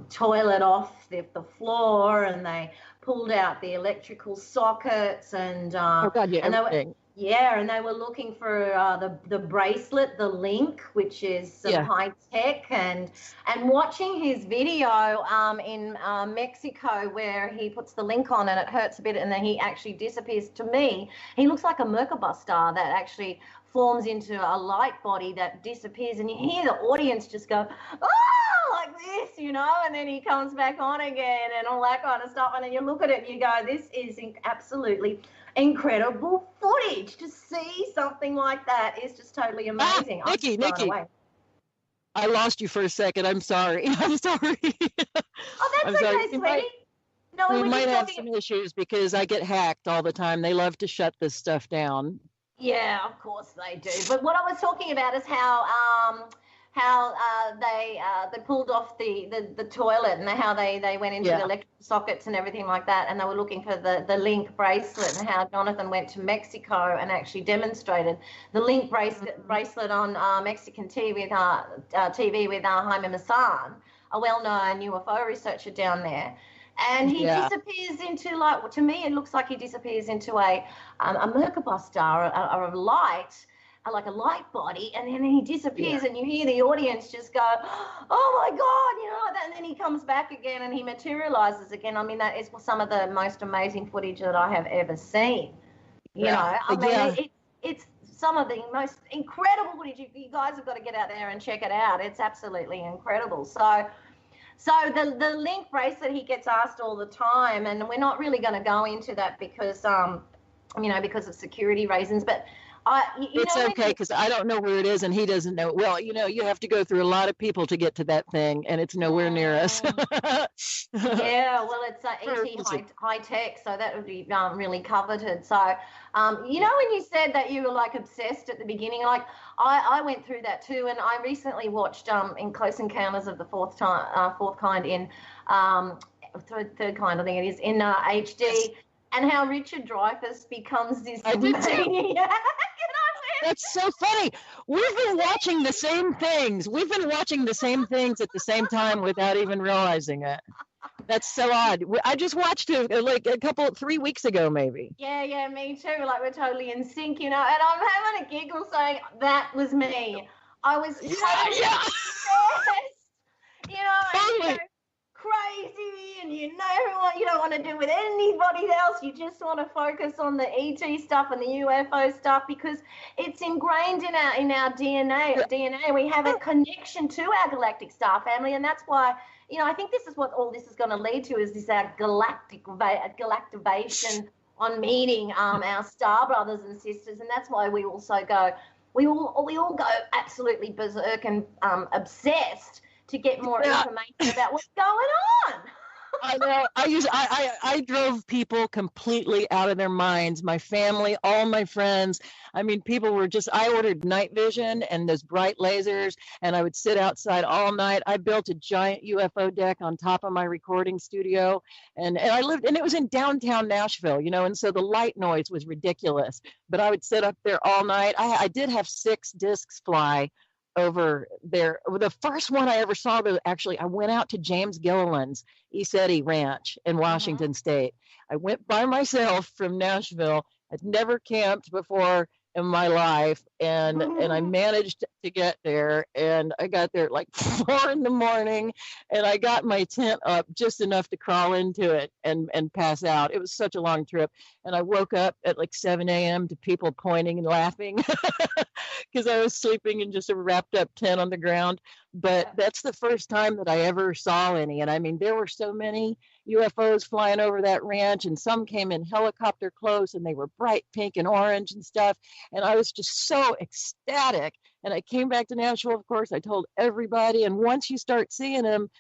toilet off the floor, and they pulled out the electrical sockets, and
Oh God, yeah,
and they were,
everything.
yeah, and they were looking for the bracelet, the link, which is some high tech, and watching his video in Mexico where he puts the link on and it hurts a bit, and then he actually disappears. To me, he looks like a Merkaba star that actually forms into a light body that disappears, and you hear the audience just go, oh, like this, you know, and then he comes back on again and all that kind of stuff, and then you look at it and you go, this is absolutely incredible footage. To see something like that is just totally amazing.
Niki, I lost you for a second. I'm sorry. I'm sorry.
Oh, that's okay, sweetie. No,
we might have some issues because I get hacked all the time. They love to shut this stuff down.
Yeah, of course they do. But what I was talking about is how they pulled off the toilet, and how they went into the electrical sockets and everything like that, and they were looking for the link bracelet, and how Jonathan went to Mexico and actually demonstrated the link bracelet on Mexican TV with Jaime Maussan, a well-known UFO researcher down there. And he disappears into, like, to me, it looks like he disappears into a Merkaba star or a light, like a light body, and then he disappears, and you hear the audience just go, oh my God, you know, and then he comes back again and he materializes again. I mean, that is some of the most amazing footage that I have ever seen. You know, I mean, it's some of the most incredible footage. You guys have got to get out there and check it out. It's absolutely incredible. So the link bracelet, he gets asked all the time, and we're not really going to go into that because, you know, because of security reasons. But
it's okay, because I don't know where it is and he doesn't know. Well, you know, you have to go through a lot of people to get to that thing, and it's nowhere near us.
Yeah, well, it's ET high tech, so that would be really coveted. So, you know, when you said that you were like obsessed at the beginning, like I went through that too, and I recently watched in Close Encounters of the Fourth Kind in third kind, I think it is, in HD. Yes. And how Richard Dreyfuss becomes this maniac.
That's so funny. We've been watching the same things. We've been watching the same things at the same time without even realizing it. That's so odd. I just watched it like 3 weeks ago, maybe.
Yeah, me too. Like, we're totally in sync, you know. And I'm having a giggle saying that was me. I was totally obsessed, you know.
Totally.
Crazy, and you know what you don't want to do with anybody else. You just want to focus on the ET stuff and the UFO stuff because it's ingrained in our DNA. We have a connection to our galactic star family, and that's why, you know, I think this is what all this is going to lead to, is this our galactivation on meeting our star brothers and sisters, and that's why we also go, we all go absolutely berserk and obsessed to get more information about what's going on.
I know. I drove people completely out of their minds. My family, all my friends. I mean, people were just, I ordered night vision and those bright lasers, and I would sit outside all night. I built a giant UFO deck on top of my recording studio, and I lived, and it was in downtown Nashville, you know, and so the light noise was ridiculous, but I would sit up there all night. I did have 6 discs fly over there. The first one I ever saw, actually, I went out to James Gilliland's East Eddy Ranch in Washington State. I went by myself from Nashville. I'd never camped before in my life, and I managed to get there, and I got there at like 4 a.m, and I got my tent up just enough to crawl into it and pass out. It was such a long trip, and I woke up at like 7 a.m. to people pointing and laughing because I was sleeping in just a wrapped up tent on the ground. But that's the first time that I ever saw any, and I mean, there were so many UFOs flying over that ranch, and some came in helicopter close, and they were bright pink and orange and stuff, and I was just so ecstatic. And I came back to Nashville, of course. I told everybody, and once you start seeing them,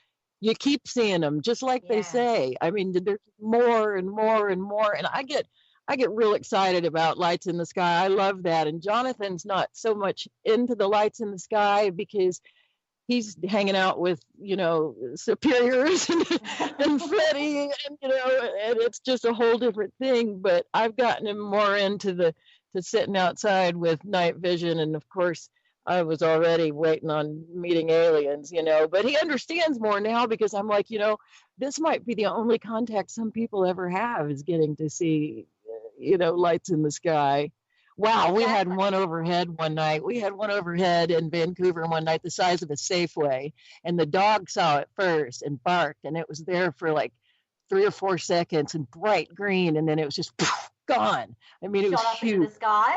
you keep seeing them, just like they say. I mean, there's more and more and more, and I get real excited about lights in the sky. I love that. And Jonathan's not so much into the lights in the sky because he's hanging out with, you know, superiors and Freddie, and, you know, and it's just a whole different thing. But I've gotten him more into the to sitting outside with night vision. And of course, I was already waiting on meeting aliens, but he understands more now because I'm like, this might be the only contact some people ever have is getting to see, lights in the sky. Wow, we had one overhead one night. We had one overhead in Vancouver one night the size of a Safeway, and the dog saw it first and barked, and it was there for like 3 or 4 seconds and bright green, and then it was just gone. I mean, it was huge.
Into the sky?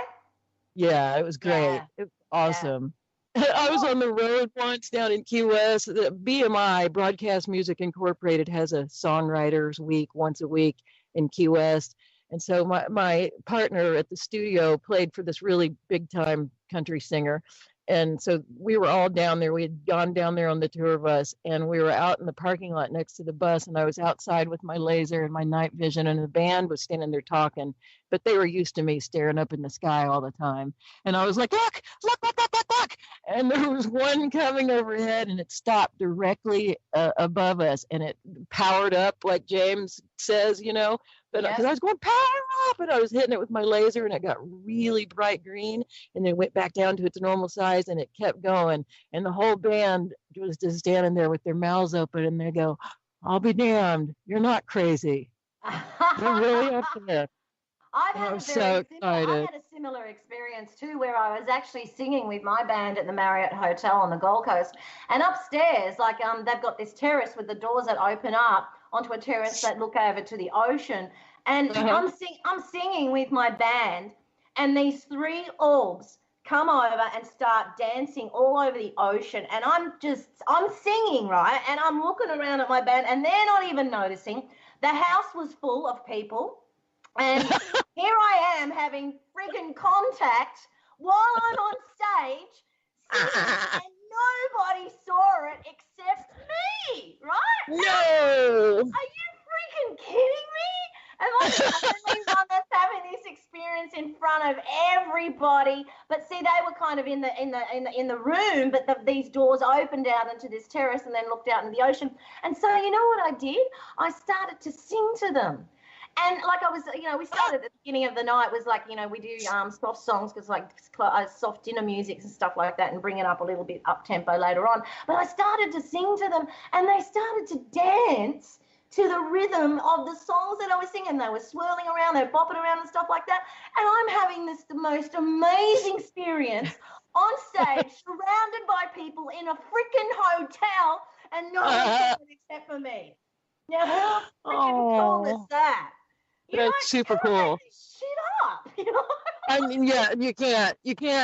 Yeah, it was great. Yeah. It was awesome. Yeah. I was on the road once down in Key West. The BMI, Broadcast Music Incorporated, has a songwriters week once a week in Key West. And so my partner at the studio played for this really big time country singer. And so we were all down there. We had gone down there on the tour bus, and we were out in the parking lot next to the bus. And I was outside with my laser and my night vision, and the band was standing there talking, but they were used to me staring up in the sky all the time. And I was like, look. And there was one coming overhead, and it stopped directly above us, and it powered up, like James says, But because I was going, power up, and I was hitting it with my laser, and it got really bright green, and then went back down to its normal size, and it kept going. And the whole band was just standing there with their mouths open, and they go, I'll be damned, you're not crazy. They're really up there.
I had a similar experience too, where I was actually singing with my band at the Marriott Hotel on the Gold Coast, and upstairs, they've got this terrace with the doors that open up onto a terrace that look over to the ocean, and I'm singing with my band, and these 3 orbs come over and start dancing all over the ocean, and I'm singing, right, and I'm looking around at my band, and they're not even noticing. The house was full of people. And here I am having friggin' contact while I'm on stage singing, and nobody saw it except me, right?
No!
Are you freaking kidding me? Am I the only one that's having this experience in front of everybody? But see, they were kind of in the room, but these doors opened out into this terrace and then looked out into the ocean. And so you know what I did? I started to sing to them. And we started at the beginning of the night was we do soft songs because soft dinner music and stuff like that, and bring it up a little bit up tempo later on. But I started to sing to them, and they started to dance to the rhythm of the songs that I was singing. They were swirling around, they were bopping around and stuff like that. And I'm having the most amazing experience on stage, surrounded by people in a freaking hotel, and no one saw it except for me. Now, how freaking cool is that?
That's super cool.
Shit up,
I mean, yeah, you can't.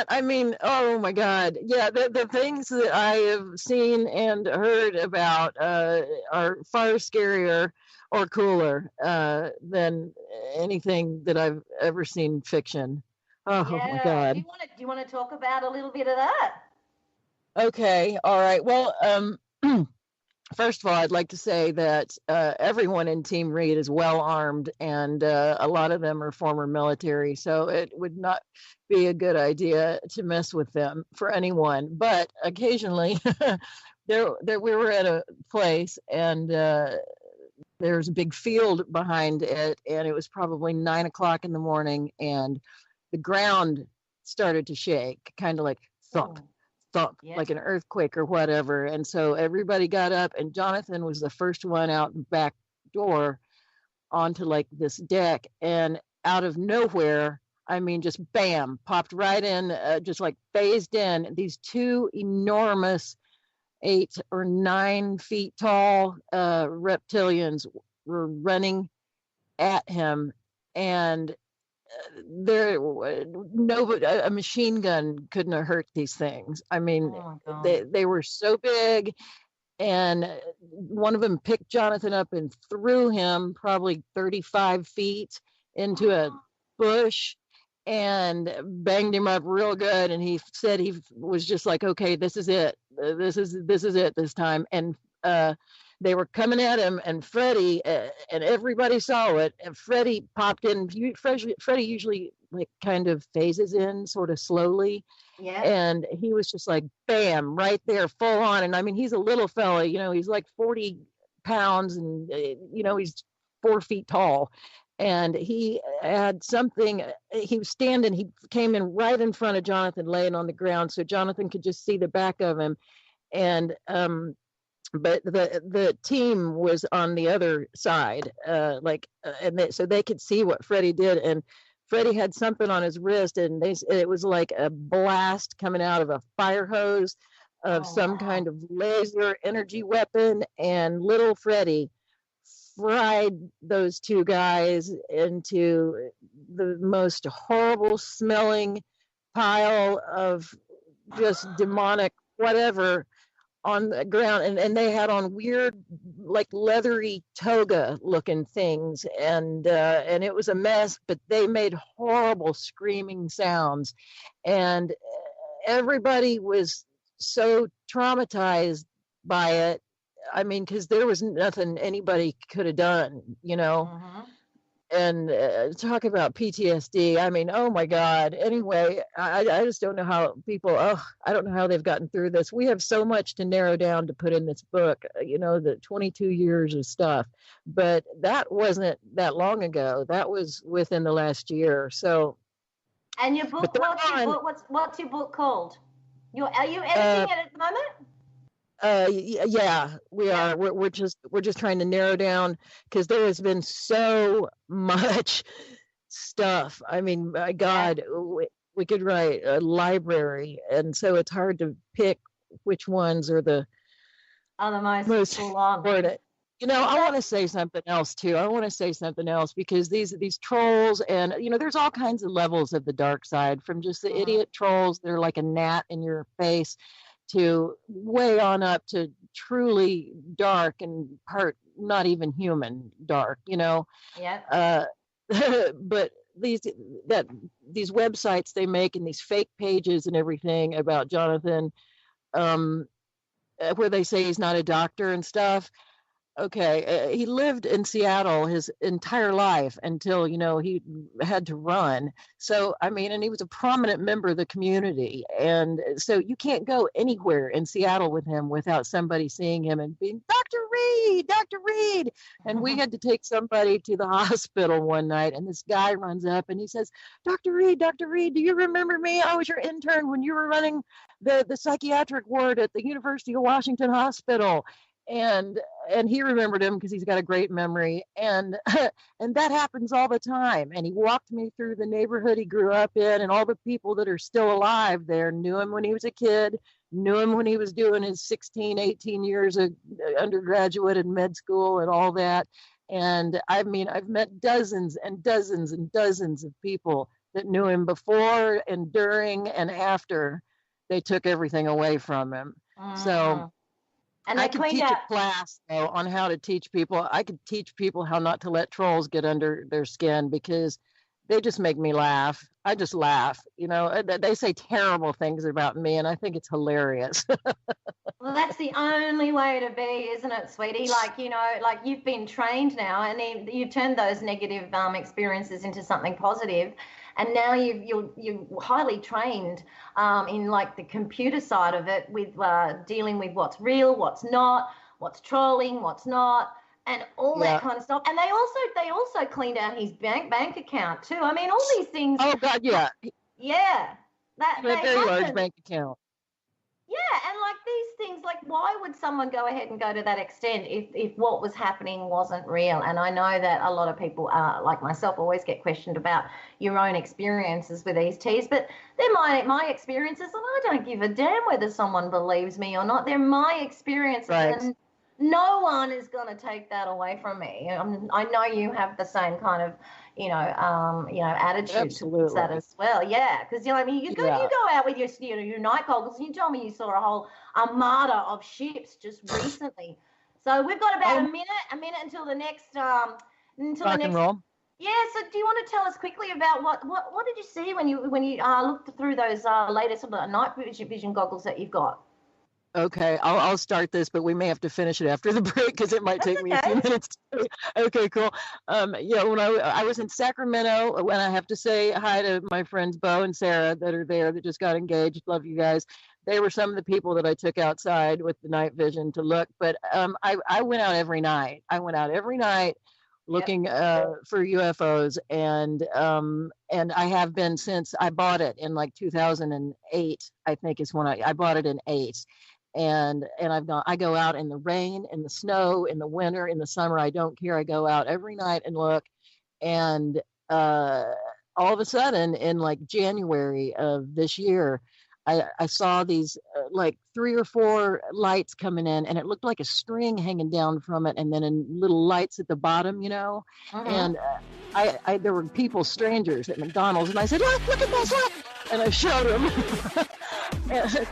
I mean, oh my God. Yeah, the things that I have seen and heard about are far scarier or cooler than anything that I've ever seen fiction. Oh my God.
Do you want to talk about a little bit of that?
Okay. All right. Well, first of all, I'd like to say that everyone in Team Reed is well armed, and a lot of them are former military, so it would not be a good idea to mess with them for anyone. But occasionally, we were at a place, and there's a big field behind it, and it was probably 9 o'clock in the morning, and the ground started to shake, kind of like thump. Thump, like an earthquake or whatever. And so everybody got up, and Jonathan was the first one out the back door onto this deck, and out of nowhere, I mean, just bam, popped right in, just phased in. These 2 enormous 8 or 9 feet tall reptilians were running at him, and a machine gun couldn't have hurt these things. I mean, they were so big, and one of them picked Jonathan up and threw him probably 35 feet into a bush and banged him up real good. And he said he was just like, okay, this is it. This is it this time. And they were coming at him, and Freddie, and everybody saw it, and Freddie popped in. Freddie usually kind of phases in sort of slowly. Yeah. And he was just like, bam, right there, full on. And I mean, he's a little fella, he's 40 pounds, and, he's 4 feet tall. and he had something. He was standing. He came in right in front of Jonathan, laying on the ground, so Jonathan could just see the back of him. And but the team was on the other side, so they could see what Freddie did. And Freddie had something on his wrist, and it was like a blast coming out of a fire hose of some kind of laser energy weapon. And little Freddie fried those two guys into the most horrible smelling pile of just demonic whatever on the ground, and they had on weird, like, leathery toga looking things, and it was a mess, but they made horrible screaming sounds, and everybody was so traumatized by it. I mean, because there was nothing anybody could have done, you know. And talk about PTSD. I mean, oh my God. Anyway, I just don't know how people, I don't know how they've gotten through this. We have so much to narrow down to put in this book, you know, the 22 years of stuff. But that wasn't that long ago. That was within the last year. So.
And your book, what's your book called? Are you editing it at the moment?
Yeah, we are. We're just trying to narrow down, because there has been so much stuff. I mean, my God, we could write a library, and so it's hard to pick which ones are the most important. You know, I want to say something else too. I want to say something else, because these trolls, and you know, there's all kinds of levels of the dark side, from just the idiot trolls that are like a gnat in your face, to way on up to truly dark and part not even human dark, you know.
Yeah.
But these websites they make, and these fake pages and everything about Jonathan, where they say he's not a doctor and stuff. Okay, he lived in Seattle his entire life until, you know, he had to run. So, I mean, and he was a prominent member of the community. And so you can't go anywhere in Seattle with him without somebody seeing him and being, Dr. Reed, Dr. Reed. And we had to take somebody to the hospital one night, and this guy runs up and he says, Dr. Reed, do you remember me? I was your intern when you were running the psychiatric ward at the University of Washington Hospital. And he remembered him because he's got a great memory, and and that happens all the time. And he walked me through the neighborhood he grew up in, and all the people that are still alive there knew him when he was a kid, knew him when he was doing his 16, 18 years of undergraduate and med school and all that. And I mean, I've met dozens and dozens and dozens of people that knew him before and during and after they took everything away from him. So. And I could teach a class, though, on how to teach people. I could teach people how not to let trolls get under their skin, because they just make me laugh. I just laugh. You know, they say terrible things about me, and I think it's hilarious.
Well, that's the only way to be, isn't it, sweetie? Like, you know, like you've been trained now, and you've turned those negative experiences into something positive. And now you're highly trained in like the computer side of it, with dealing with what's real, what's not, what's trolling, what's not, and all that kind of stuff. And they also cleaned out his bank account too. I mean, all these things.
Oh God, yeah.
Yeah, that
a very large bank account.
Yeah, and like these things, like why would someone go ahead and go to that extent if what was happening wasn't real? And I know that a lot of people, like myself, always get questioned about your own experiences with these teas, but they're my experiences, and I don't give a damn whether someone believes me or not. They're my experiences, and no one is going to take that away from me. I know you have the same kind of, attitude
Absolutely.
to that as well. Yeah, because you go out with your night goggles, and you told me you saw a whole armada of ships just recently. So we've got about a minute until the next
rock and roll.
Yeah. So do you want to tell us quickly about what did you see when you looked through those latest night vision goggles that you've got?
Okay, I'll start this, but we may have to finish it after the break because it might take me a few minutes. Okay, cool. When I was in Sacramento, when I have to say hi to my friends Bo and Sarah that are there that just got engaged. Love you guys. They were some of the people that I took outside with the night vision to look. But I went out every night. looking for UFOs, and I have been since I bought it in like 2008. I think is when I bought it in 8, and I go out in the rain, in the snow, in the winter, in the summer. I don't care. I go out every night and look, and all of a sudden in like January of this year, I saw these like 3 or 4 lights coming in, and it looked like a string hanging down from it, and then in little lights at the bottom, and there were people, strangers at McDonald's, and I said, look at this, look, and I showed them.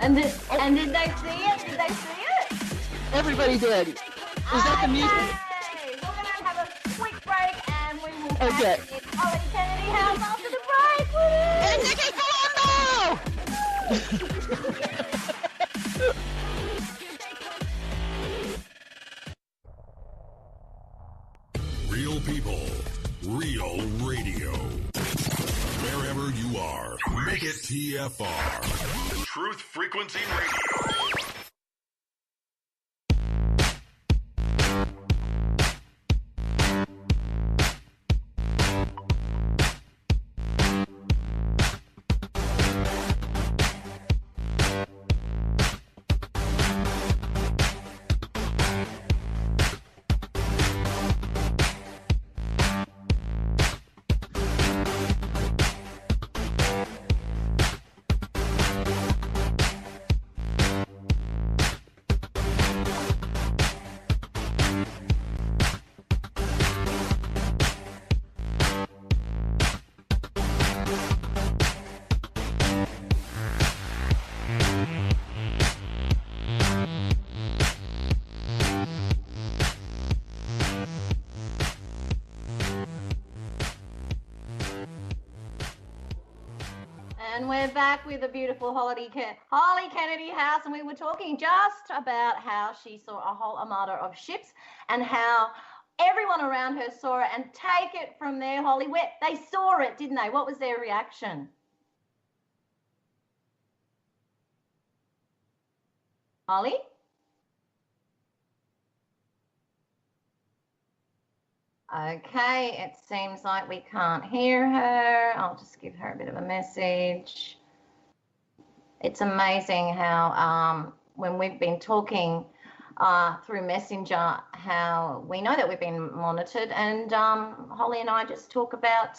and did they see it? Did they see it?
Everybody did. Is that the music?
We're going to have a quick break, and we will back
Okay.
to the Holly Kennedy house after the break. Woo!
And Niki Colombo!
Real people, real radio. Wherever you are, make it TFR. Truth Frequency Radio.
And we're back with the beautiful Holly Kennedy house, and we were talking just about how she saw a whole armada of ships and how everyone around her saw it. And take it from there, Holly, they saw it, didn't they? What was their reaction? Holly? Okay, it seems like we can't hear her. I'll just give her a bit of a message. It's amazing how when we've been talking through Messenger, how we know that we've been monitored, and Holly and I just talk about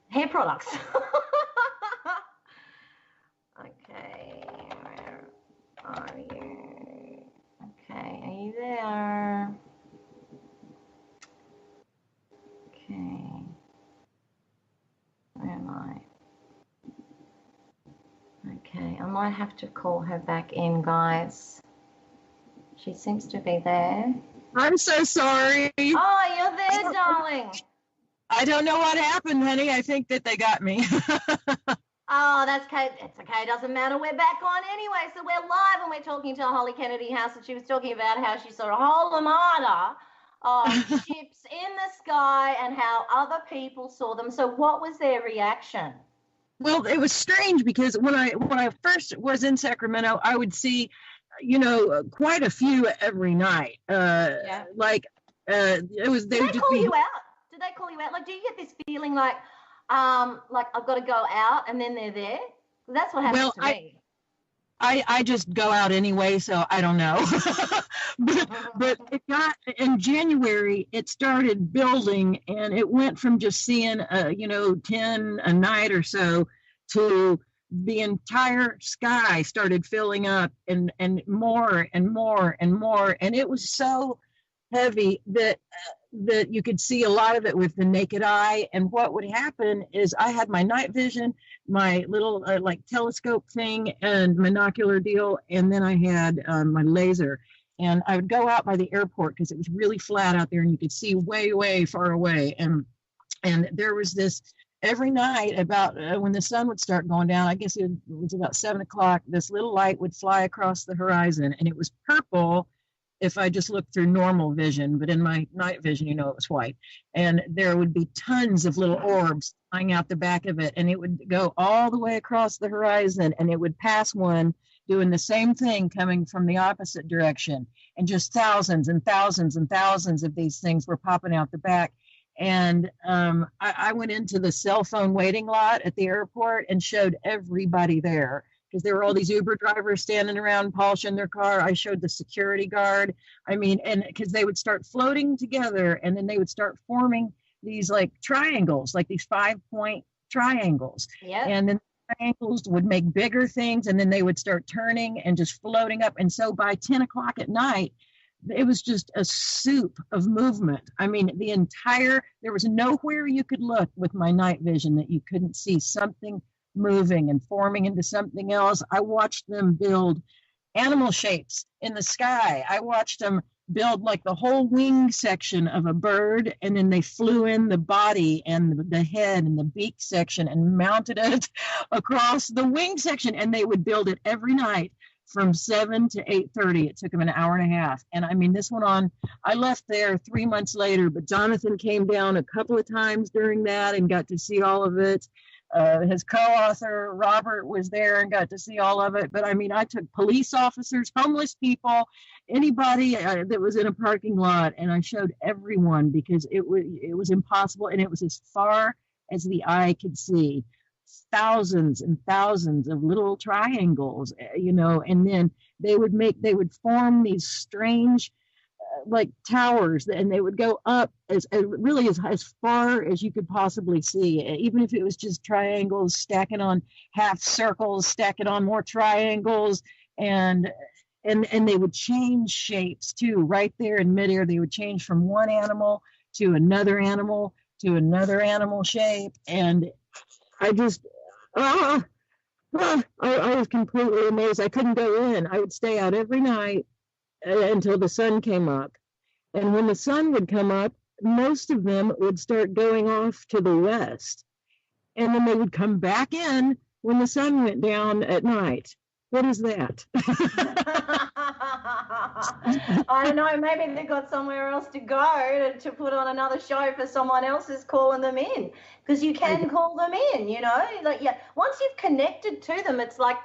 hair products. Okay, where are you? Okay, are you there? Okay, where am I? Okay, I might have to call her back in, guys. She seems to be there.
I'm so sorry.
Oh, you're there, darling.
I don't know what happened, honey. I think that they got me.
Oh, that's okay. It's okay. It doesn't matter. We're back on anyway. So we're live and we're talking to Holly Kennedy house, and she was talking about how she saw a whole armada of ships in the sky and how other people saw them. So what was their reaction?
Well, it was strange because when I first was in Sacramento, I would see, quite a few every night. Like it was. They
Did
would
they
just
call
be.
you out? Did they call you out? Like, do you get this feeling like I've got to go out and then they're there? That's what happens to me.
I just go out anyway, so I don't know. but it got in January, it started building, and it went from just seeing 10 a night or so to the entire sky started filling up and more and more and more, and it was so heavy that you could see a lot of it with the naked eye. And what would happen is I had my night vision, my little telescope thing and monocular deal, and then I had my laser. And I would go out by the airport because it was really flat out there, and you could see way, way far away. And there was this every night about when the sun would start going down. I guess it was about 7 o'clock. This little light would fly across the horizon, and it was purple if I just looked through normal vision, but in my night vision, it was white. And there would be tons of little orbs flying out the back of it, and it would go all the way across the horizon, and it would pass one, doing the same thing coming from the opposite direction. And just thousands and thousands and thousands of these things were popping out the back. And I went into the cell phone waiting lot at the airport and showed everybody there, because there were all these Uber drivers standing around polishing their car. I showed the security guard. I mean, and because they would start floating together, and then they would start forming these like triangles, like these 5-point triangles.
Yeah.
And then triangles would make bigger things, and then they would start turning and just floating up. And so by 10 o'clock at night, it was just a soup of movement. I mean, there was nowhere you could look with my night vision that you couldn't see something moving and forming into something else. I watched them build animal shapes in the sky. I watched them build like the whole wing section of a bird, and then they flew in the body and the head and the beak section and mounted it across the wing section, and they would build it every night from 7 to 8:30. It took them an hour and a half. And I mean, this went on. I left there 3 months later, but Jonathan came down a couple of times during that and got to see all of it. His co-author, Robert, was there and got to see all of it. But I mean, I took police officers, homeless people, anybody that was in a parking lot, and I showed everyone, because it was impossible. And it was as far as the eye could see. Thousands and thousands of little triangles, and then they would form these strange like towers, and they would go up as far as you could possibly see, even if it was just triangles stacking on half circles, stacking on more triangles, and they would change shapes too, right there in midair. They would change from one animal to another animal shape, and I just I was completely amazed. I couldn't go in. I would stay out every night until the sun came up. And when the sun would come up, most of them would start going off to the west. And then they would come back in when the sun went down at night. What is that?
I don't know. Maybe they've got somewhere else to go to put on another show for someone else is calling them in, because you can call them in, once you've connected to them, it's like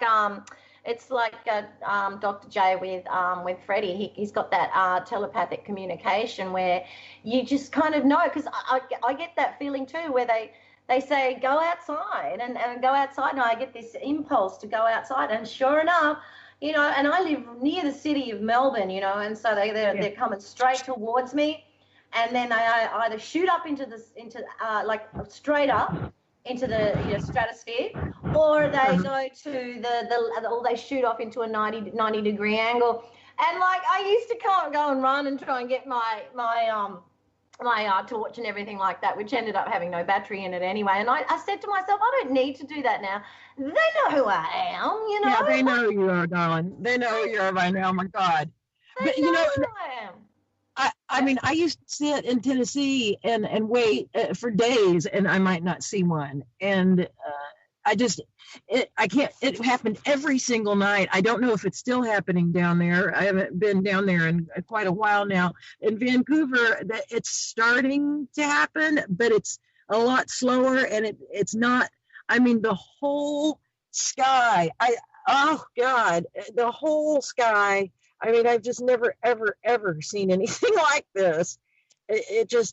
Dr. J with Freddie. He's got that telepathic communication where you just kind of know, because I get that feeling too, where they say go outside and go outside, and I get this impulse to go outside, and sure enough, and I live near the city of Melbourne, and so they're coming straight towards me, and then they either shoot up into straight up into the stratosphere, or they go to or they shoot off into a 90 degree angle. And like I used to go and run and try and get my torch and everything like that, which ended up having no battery in it anyway. And I said to myself, I don't need to do that now. They know who I am,
Yeah, they know who you are, darling. They know who you are by now. Oh my God.
They know who I am.
I mean, I used to sit in Tennessee and wait for days, and I might not see one. And it happened every single night. I don't know if it's still happening down there. I haven't been down there in quite a while now. In Vancouver, it's starting to happen, but it's a lot slower, and it's not, I mean, the whole sky, the whole sky. I mean, I've just never, ever, ever seen anything like this.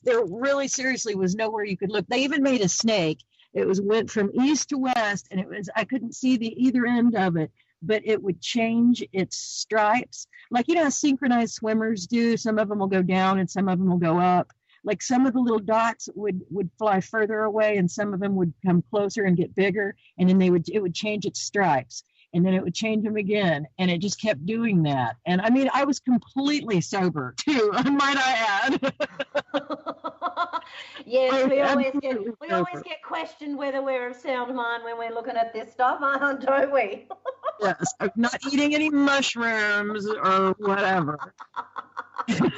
There really seriously was nowhere you could look. They even made a snake. It went from east to west, and I couldn't see either end of it, but it would change its stripes. Like, how synchronized swimmers do. Some of them will go down and some of them will go up. Like some of the little dots would fly further away, and some of them would come closer and get bigger, and then it would change its stripes. And then it would change them again, and it just kept doing that. And I mean, I was completely sober too, might I add.
Yes, we always get questioned whether we're of sound mind when we're looking at this stuff, don't we?
Yes, I'm not eating any mushrooms or whatever.
Okay.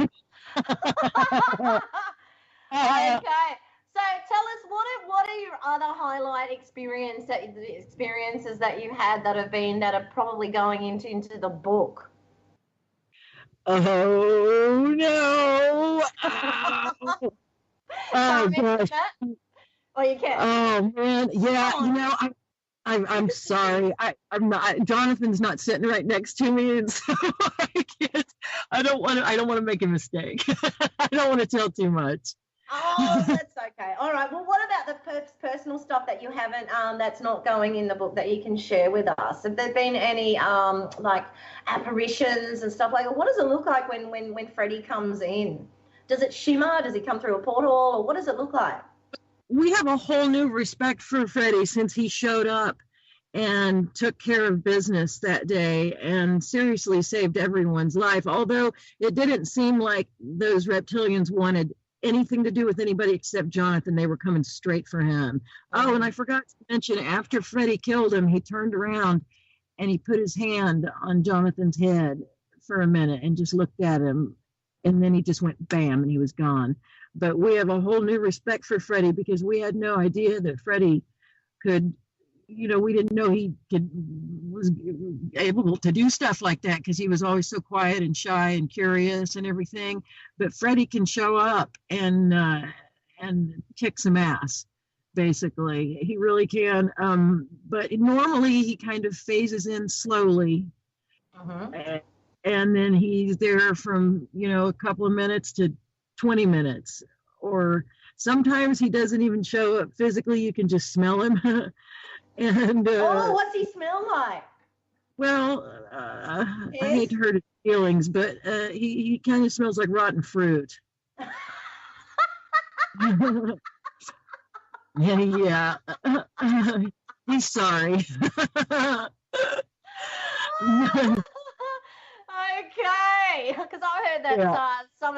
So tell us, what are your other highlight experiences that you've had that are probably going into the book?
Oh no! Oh gosh!
Oh, you can.
Oh man, yeah. I'm sorry. I'm not. Jonathan's not sitting right next to me, and so I can't. I don't want to make a mistake. I don't want to tell too much.
Oh, that's okay. All right. Well, what about the personal stuff that you haven't, that's not going in the book that you can share with us? Have there been any like apparitions and stuff like that? What does it look like when Freddie comes in? Does it shimmer? Does he come through a portal? Or what does it look like?
We have a whole new respect for Freddie since he showed up and took care of business that day and seriously saved everyone's life. Although it didn't seem like those reptilians wanted anything to do with anybody except Jonathan. They were coming straight for him. Oh, and I forgot to mention, after Freddie killed him, he turned around and he put his hand on Jonathan's head for a minute and just looked at him. And then he just went bam and he was gone. But we have a whole new respect for Freddie because we had no idea that Freddie could, we didn't know was able to do stuff like that because he was always so quiet and shy and curious and everything. But Freddie can show up and kick some ass, basically. He really can. But normally he kind of phases in slowly. And then he's there from, a couple of minutes to 20 minutes. Or sometimes he doesn't even show up physically. You can just smell him. And
what's he smell like?
Well, I hate to hurt his feelings, but he kind of smells like rotten fruit. Yeah. He's sorry.
Okay, because I've heard that some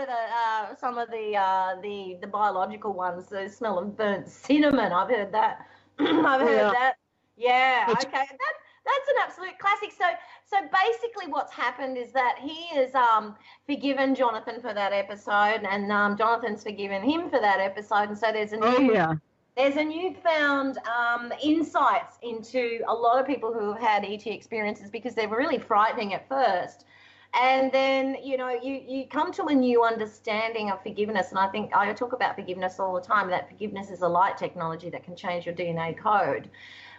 of the biological ones, the smell of burnt cinnamon. I've heard that. I've heard that. Yeah. Okay. That's an absolute classic. So basically, what's happened is that he has forgiven Jonathan for that episode, and Jonathan's forgiven him for that episode, and so there's a newfound insights into a lot of people who have had ET experiences because they were really frightening at first. And then, you come to a new understanding of forgiveness. And I think I talk about forgiveness all the time, that forgiveness is a light technology that can change your DNA code,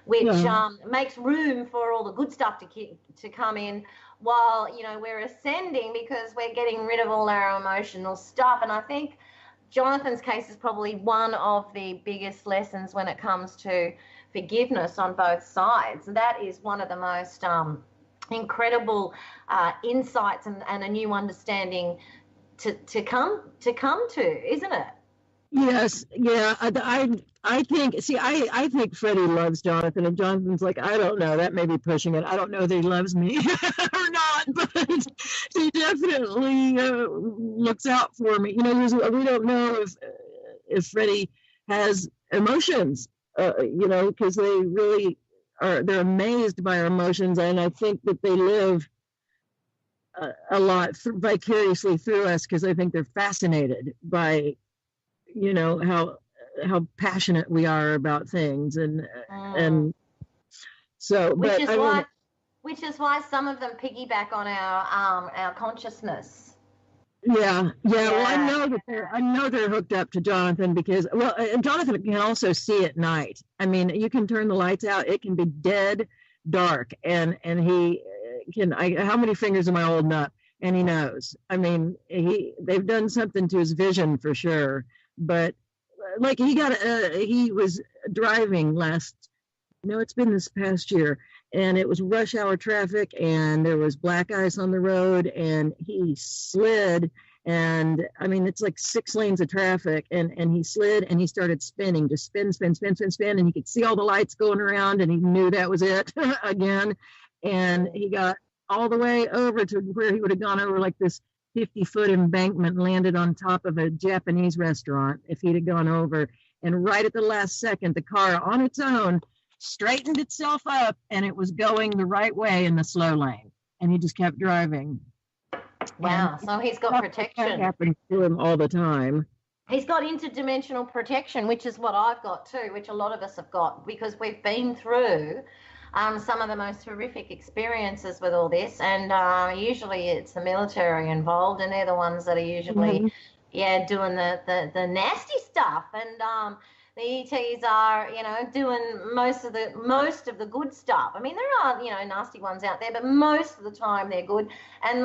which makes room for all the good stuff to come in while, we're ascending because we're getting rid of all our emotional stuff. And I think Jonathan's case is probably one of the biggest lessons when it comes to forgiveness on both sides. That is one of the most incredible insights and a new understanding to come to, isn't it?
Yes, yeah. I think Freddie loves Jonathan, and Jonathan's like, I don't know, that may be pushing it. I don't know that he loves me or not, but he definitely looks out for me. We don't know if Freddie has emotions, because they really they're amazed by our emotions, and I think that they live a lot vicariously through us because I think they're fascinated by, how passionate we are about things, and so.
Which is why some of them piggyback on our consciousness.
Yeah. Well, I know they're hooked up to Jonathan because, Jonathan can also see at night. I mean, you can turn the lights out; it can be dead dark, and he can. How many fingers am I holding up? And he knows. I mean, they've done something to his vision for sure. But like he was driving it's been this past year, and it was rush hour traffic, and there was black ice on the road, and he slid, and I mean, it's like 6 lanes of traffic, and he slid, and he started spinning, just spin, and he could see all the lights going around, and he knew that was it again, and he got all the way over to where he would have gone over like this 50-foot embankment and landed on top of a Japanese restaurant if he'd have gone over, and right at the last second, the car on its own straightened itself up, and it was going the right way in the slow lane, and he just kept driving.
Wow. So he's got protection.
That happens to him all the time.
He's got interdimensional protection, which is what I've got too, which a lot of us have got, because we've been through some of the most horrific experiences with all this, and usually it's the military involved, and they're the ones that are usually doing the nasty stuff. And the ETs are, doing most of the good stuff. I mean, there are, nasty ones out there, but most of the time they're good. And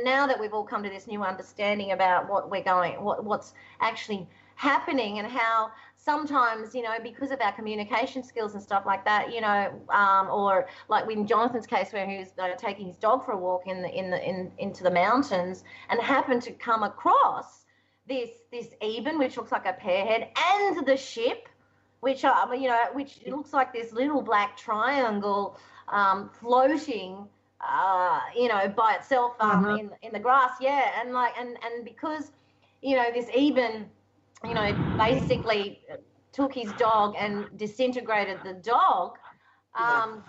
now that we've all come to this new understanding about what's actually happening, and how sometimes, because of our communication skills and stuff like that, or like in Jonathan's case where he was taking his dog for a walk into the mountains and happened to come across this Eben, which looks like a pearhead, and the ship, which looks like this little black triangle floating, by itself in the grass, and because this Eben, basically took his dog and disintegrated the dog.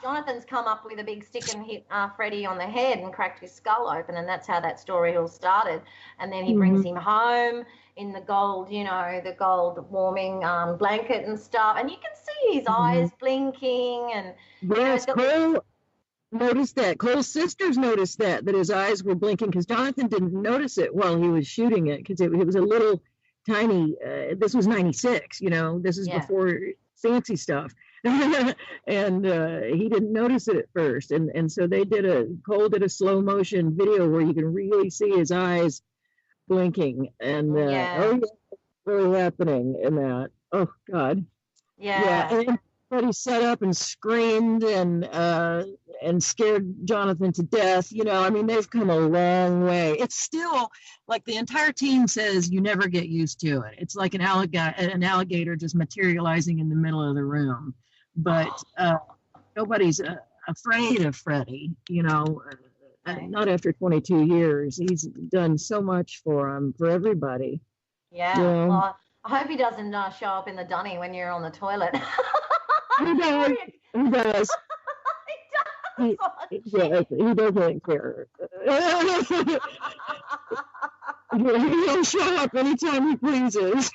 Jonathan's come up with a big stick and hit Freddie on the head and cracked his skull open, and that's how that story all started. And then he brings him home in the gold, the gold warming blanket and stuff, and you can see his eyes blinking. And
yes, Cole noticed that. Cole's sisters noticed that his eyes were blinking, because Jonathan didn't notice it while he was shooting it, because it was a little tiny. This was 96, this is before fancy stuff. And he didn't notice it at first, and so Cole did a slow motion video where you can really see his eyes blinking, and really happening in that. Oh God, and everybody set up and screamed and scared Jonathan to death. I mean, they've come a long way. It's still like the entire team says you never get used to it. It's like an alligator just materializing in the middle of the room. But nobody's afraid of Freddie, not after 22 years. He's done so much for everybody.
Yeah. Well, I hope he doesn't show up in the dunny when you're on the toilet.
He does. He does. He doesn't care. He'll show up anytime he pleases.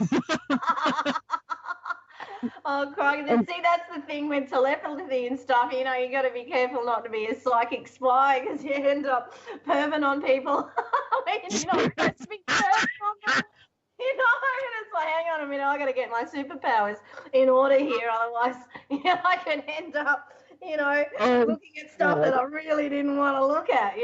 Oh, crikey. See, that's the thing with telepathy and stuff. You got to be careful not to be a psychic spy, because you end up perving on people when you're not supposed to be perving on them. And it's like, hang on a minute, I got to get my superpowers in order here. Otherwise, I can end up, looking at stuff that I really didn't want to look at,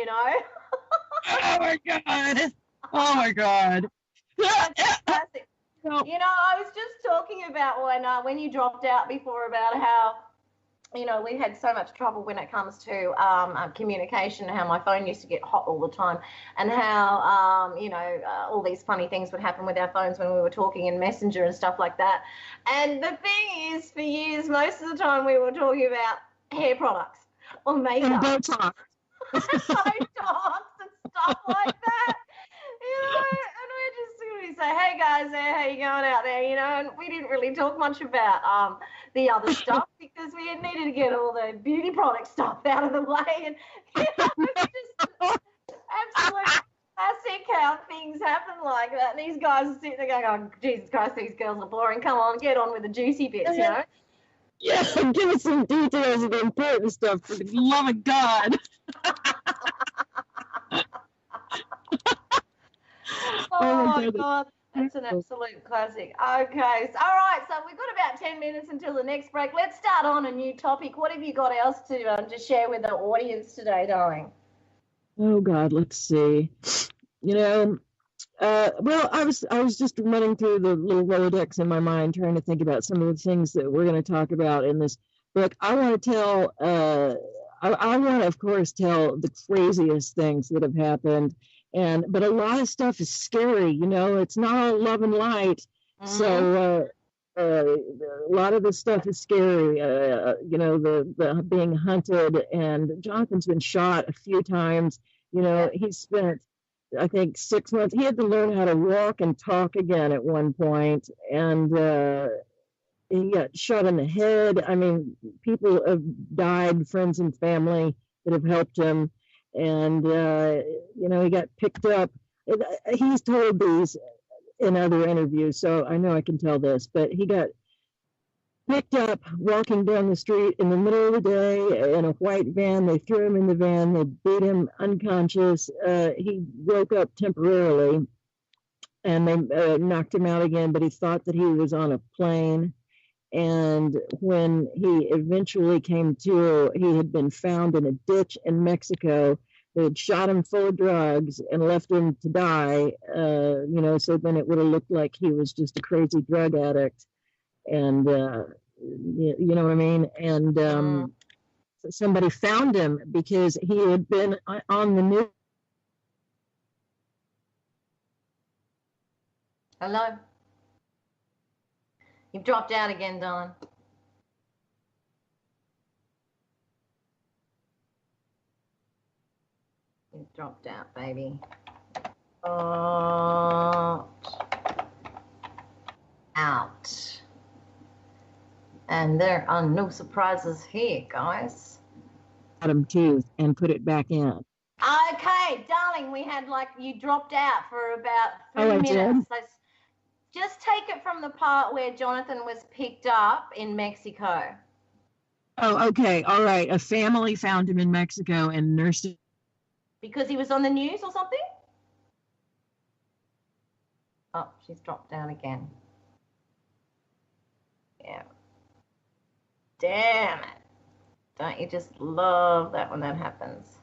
Oh, my God. Oh, my God.
That's classic. I was just talking about when you dropped out before about how, we had so much trouble when it comes to communication, how my phone used to get hot all the time, and how, all these funny things would happen with our phones when we were talking in Messenger and stuff like that. And the thing is, for years, most of the time we were talking about hair products or makeup.
And Botox.
Botox and stuff like that. And we say, hey guys, how you going out there? And we didn't really talk much about the other stuff, because we needed to get all the beauty product stuff out of the way. And it's just absolute classic how things happen like that. And these guys are sitting there going, oh, Jesus Christ, these girls are boring. Come on, get on with the juicy bits,
Yeah, give us some details of the important stuff, for the love of God.
Oh my God, that's an absolute classic. Okay, all right, so we've got about 10 minutes until the next break. Let's start on a new topic. What have you got else to share with the audience today, darling?
Oh God, let's see. Well, I was just running through the little Rolodex in my mind, trying to think about some of the things that we're going to talk about in this book. I want to tell, I want to, of course, tell the craziest things that have happened. But a lot of stuff is scary, it's not all love and light. So a lot of this stuff is scary, the being hunted, and Jonathan's been shot a few times. He spent, I think, 6 months. He had to learn how to walk and talk again at one point, and he got shot in the head. I mean, people have died, friends and family that have helped him. And, he got picked up. He's told these in other interviews, so I know I can tell this, but he got picked up walking down the street in the middle of the day in a white van. They threw him in the van. They beat him unconscious. He woke up temporarily, and they knocked him out again, but he thought that he was on a plane. And when he eventually came to, he had been found in a ditch in Mexico. They had shot him full of drugs and left him to die, so then it would have looked like he was just a crazy drug addict. And, you know what I mean? And somebody found him because he had been on the news.
Hello? You've dropped out again, Don. You've dropped out, baby. Out. And there are no surprises here, guys.
Bottom tooth and put it back in.
Okay, darling, we had you dropped out for about 3 minutes. Just take it from the part where Jonathan was picked up in Mexico.
Oh, okay. All right. A family found him in Mexico and nursed him.
Because he was on the news or something? Oh, she's dropped down again. Yeah. Damn it. Don't you just love that when that happens?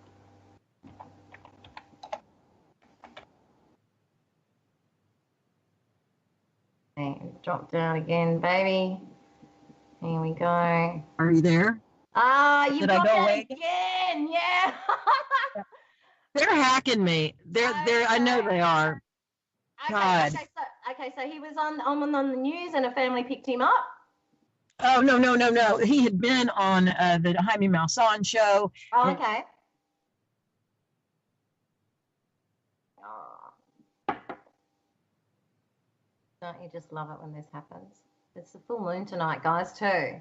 Okay, drop down again, baby. Here we go.
Are you there?
You got that again. Yeah.
They're hacking me. I know they are. God.
Okay, so he was on the news and a family picked him up.
Oh, no. He had been on the Jaime Maussan show.
Oh, okay. Don't you just love it when this happens? It's the full moon tonight, guys, too.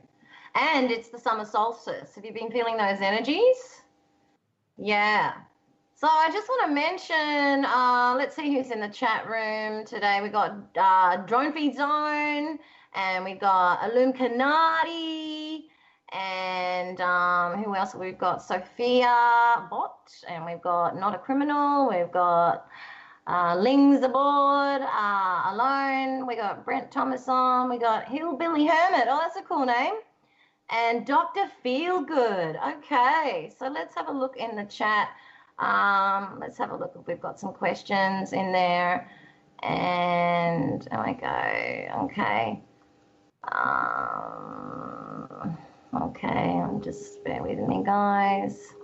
And it's the summer solstice. Have you been feeling those energies? Yeah. So I just want to mention, let's see who's in the chat room today. We've got Drone Feed Zone, and we've got Illuminati, and who else? We've got Sophia Bot, and we've got Not a Criminal. We've got Ling's aboard, Alone. We got Brent Thomas on. We got Hillbilly Hermit. Oh, that's a cool name. And Dr. Feelgood. Okay, so let's have a look in the chat. Let's have a look if we've got some questions in there. And oh my God, okay. Okay, just bear with me, guys.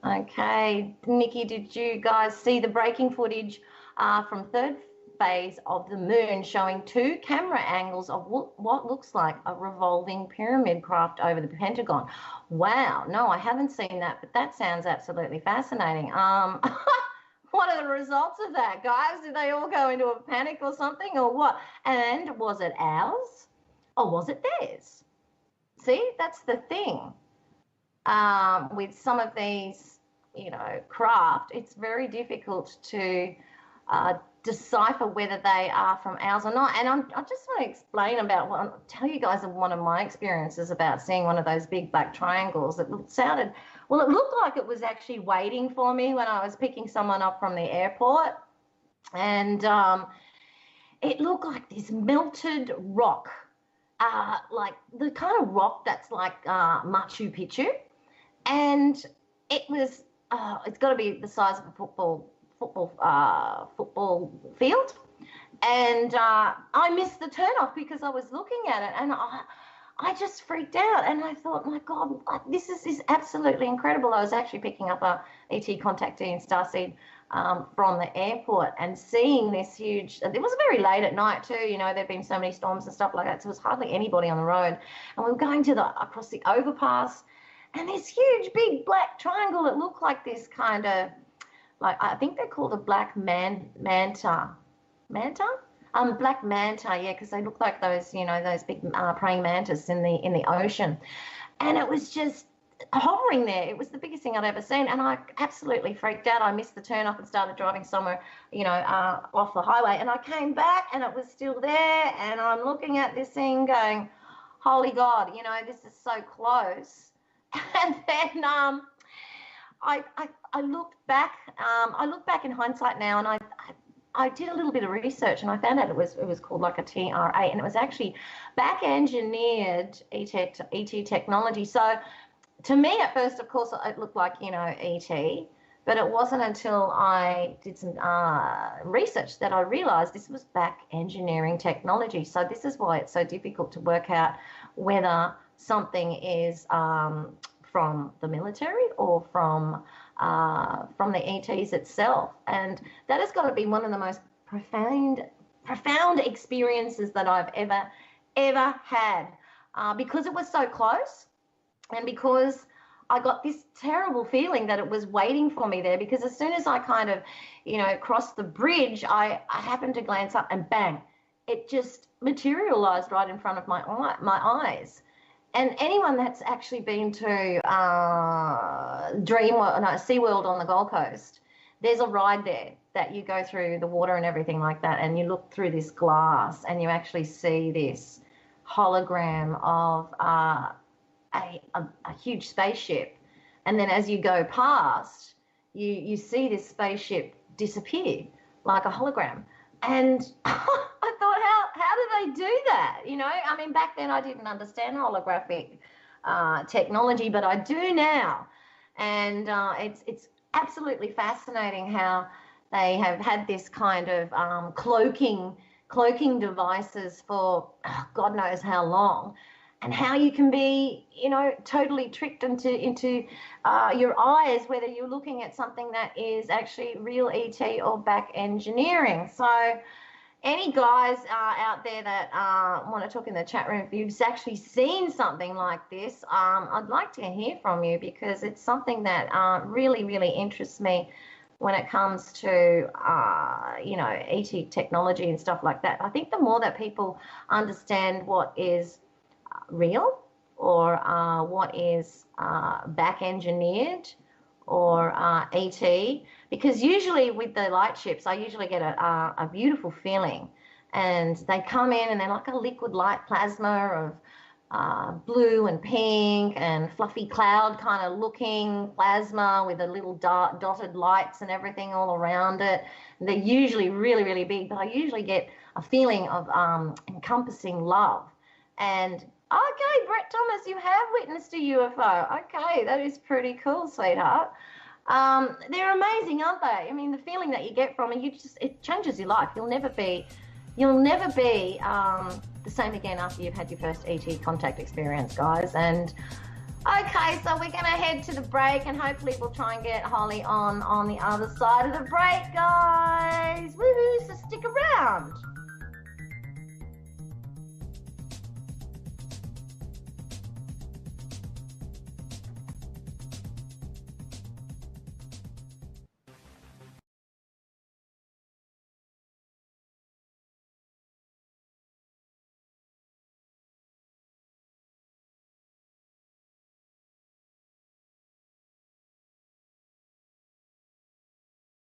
Okay, Nikki, did you guys see the breaking footage from third phase of the moon showing 2 camera angles of what looks like a revolving pyramid craft over the Pentagon? Wow, no, I haven't seen that, but that sounds absolutely fascinating. What are the results of that, guys? Did they all go into a panic or something, or what? And was it ours or was it theirs? See, that's the thing. With some of these, craft, it's very difficult to decipher whether they are from ours or not. And I just want to explain tell you guys one of my experiences about seeing one of those big black triangles. It looked like it was actually waiting for me when I was picking someone up from the airport. And it looked like this melted rock, like the kind of rock that's like Machu Picchu. And it was, it's got to be the size of a football field. And I missed the turnoff because I was looking at it, and I just freaked out. And I thought, my God, this is absolutely incredible. I was actually picking up a ET Contacee and Starseed from the airport and seeing this huge, it was very late at night too, there've been so many storms and stuff like that, so there was hardly anybody on the road. And we were going across the overpass, and this huge big black triangle, it looked like this kind of, I think they're called a black manta? Black manta, yeah, because they look like those, those big praying mantis in the ocean. And it was just hovering there. It was the biggest thing I'd ever seen, and I absolutely freaked out. I missed the turn off and started driving somewhere, off the highway, and I came back and it was still there, and I'm looking at this thing going, holy God, this is so close. And then I looked back. I look back in hindsight now, and I did a little bit of research and I found out it was called like a TRA, and it was actually back engineered ET technology. So to me at first, of course, it looked like, you know, ET, but it wasn't until I did some research that I realized this was back engineering technology. So this is why it's so difficult to work out whether something is from the military or from the ETs itself. And that has got to be one of the most profound experiences that I've ever had, because it was so close, and because I got this terrible feeling that it was waiting for me there, because as soon as I kind of, you know, crossed the bridge, I happened to glance up and bang, it just materialized right in front of my eyes. And anyone that's actually been to SeaWorld on the Gold Coast, there's a ride there that you go through the water and everything like that, and you look through this glass and you actually see this hologram of a huge spaceship. And then as you go past, you see this spaceship disappear like a hologram. And I thought, how do they do that? You know, I mean, back then I didn't understand holographic technology, but I do now. And it's absolutely fascinating how they have had this kind of cloaking devices for God knows how long, and how you can be, you know, totally tricked into your eyes, whether you're looking at something that is actually real ET or back engineering. So any guys out there that want to talk in the chat room, if you've actually seen something like this, I'd like to hear from you, because it's something that really, really interests me when it comes to, you know, ET technology and stuff like that. I think the more that people understand what is real or what is back engineered or ET, because usually with the light ships I usually get a beautiful feeling, and they come in and they're like a liquid light plasma of blue and pink and fluffy cloud kind of looking plasma with a little dotted lights and everything all around it. And they're usually really, really big, but I usually get a feeling of encompassing love. And okay, Brett Thomas, you have witnessed a UFO. Okay, that is pretty cool, sweetheart. They're amazing, aren't they? I mean, the feeling that you get from it, it changes your life. You'll never be the same again after you've had your first ET contact experience, guys. And okay, so we're going to head to the break, and hopefully we'll try and get Holly on the other side of the break, guys. Woohoo! So stick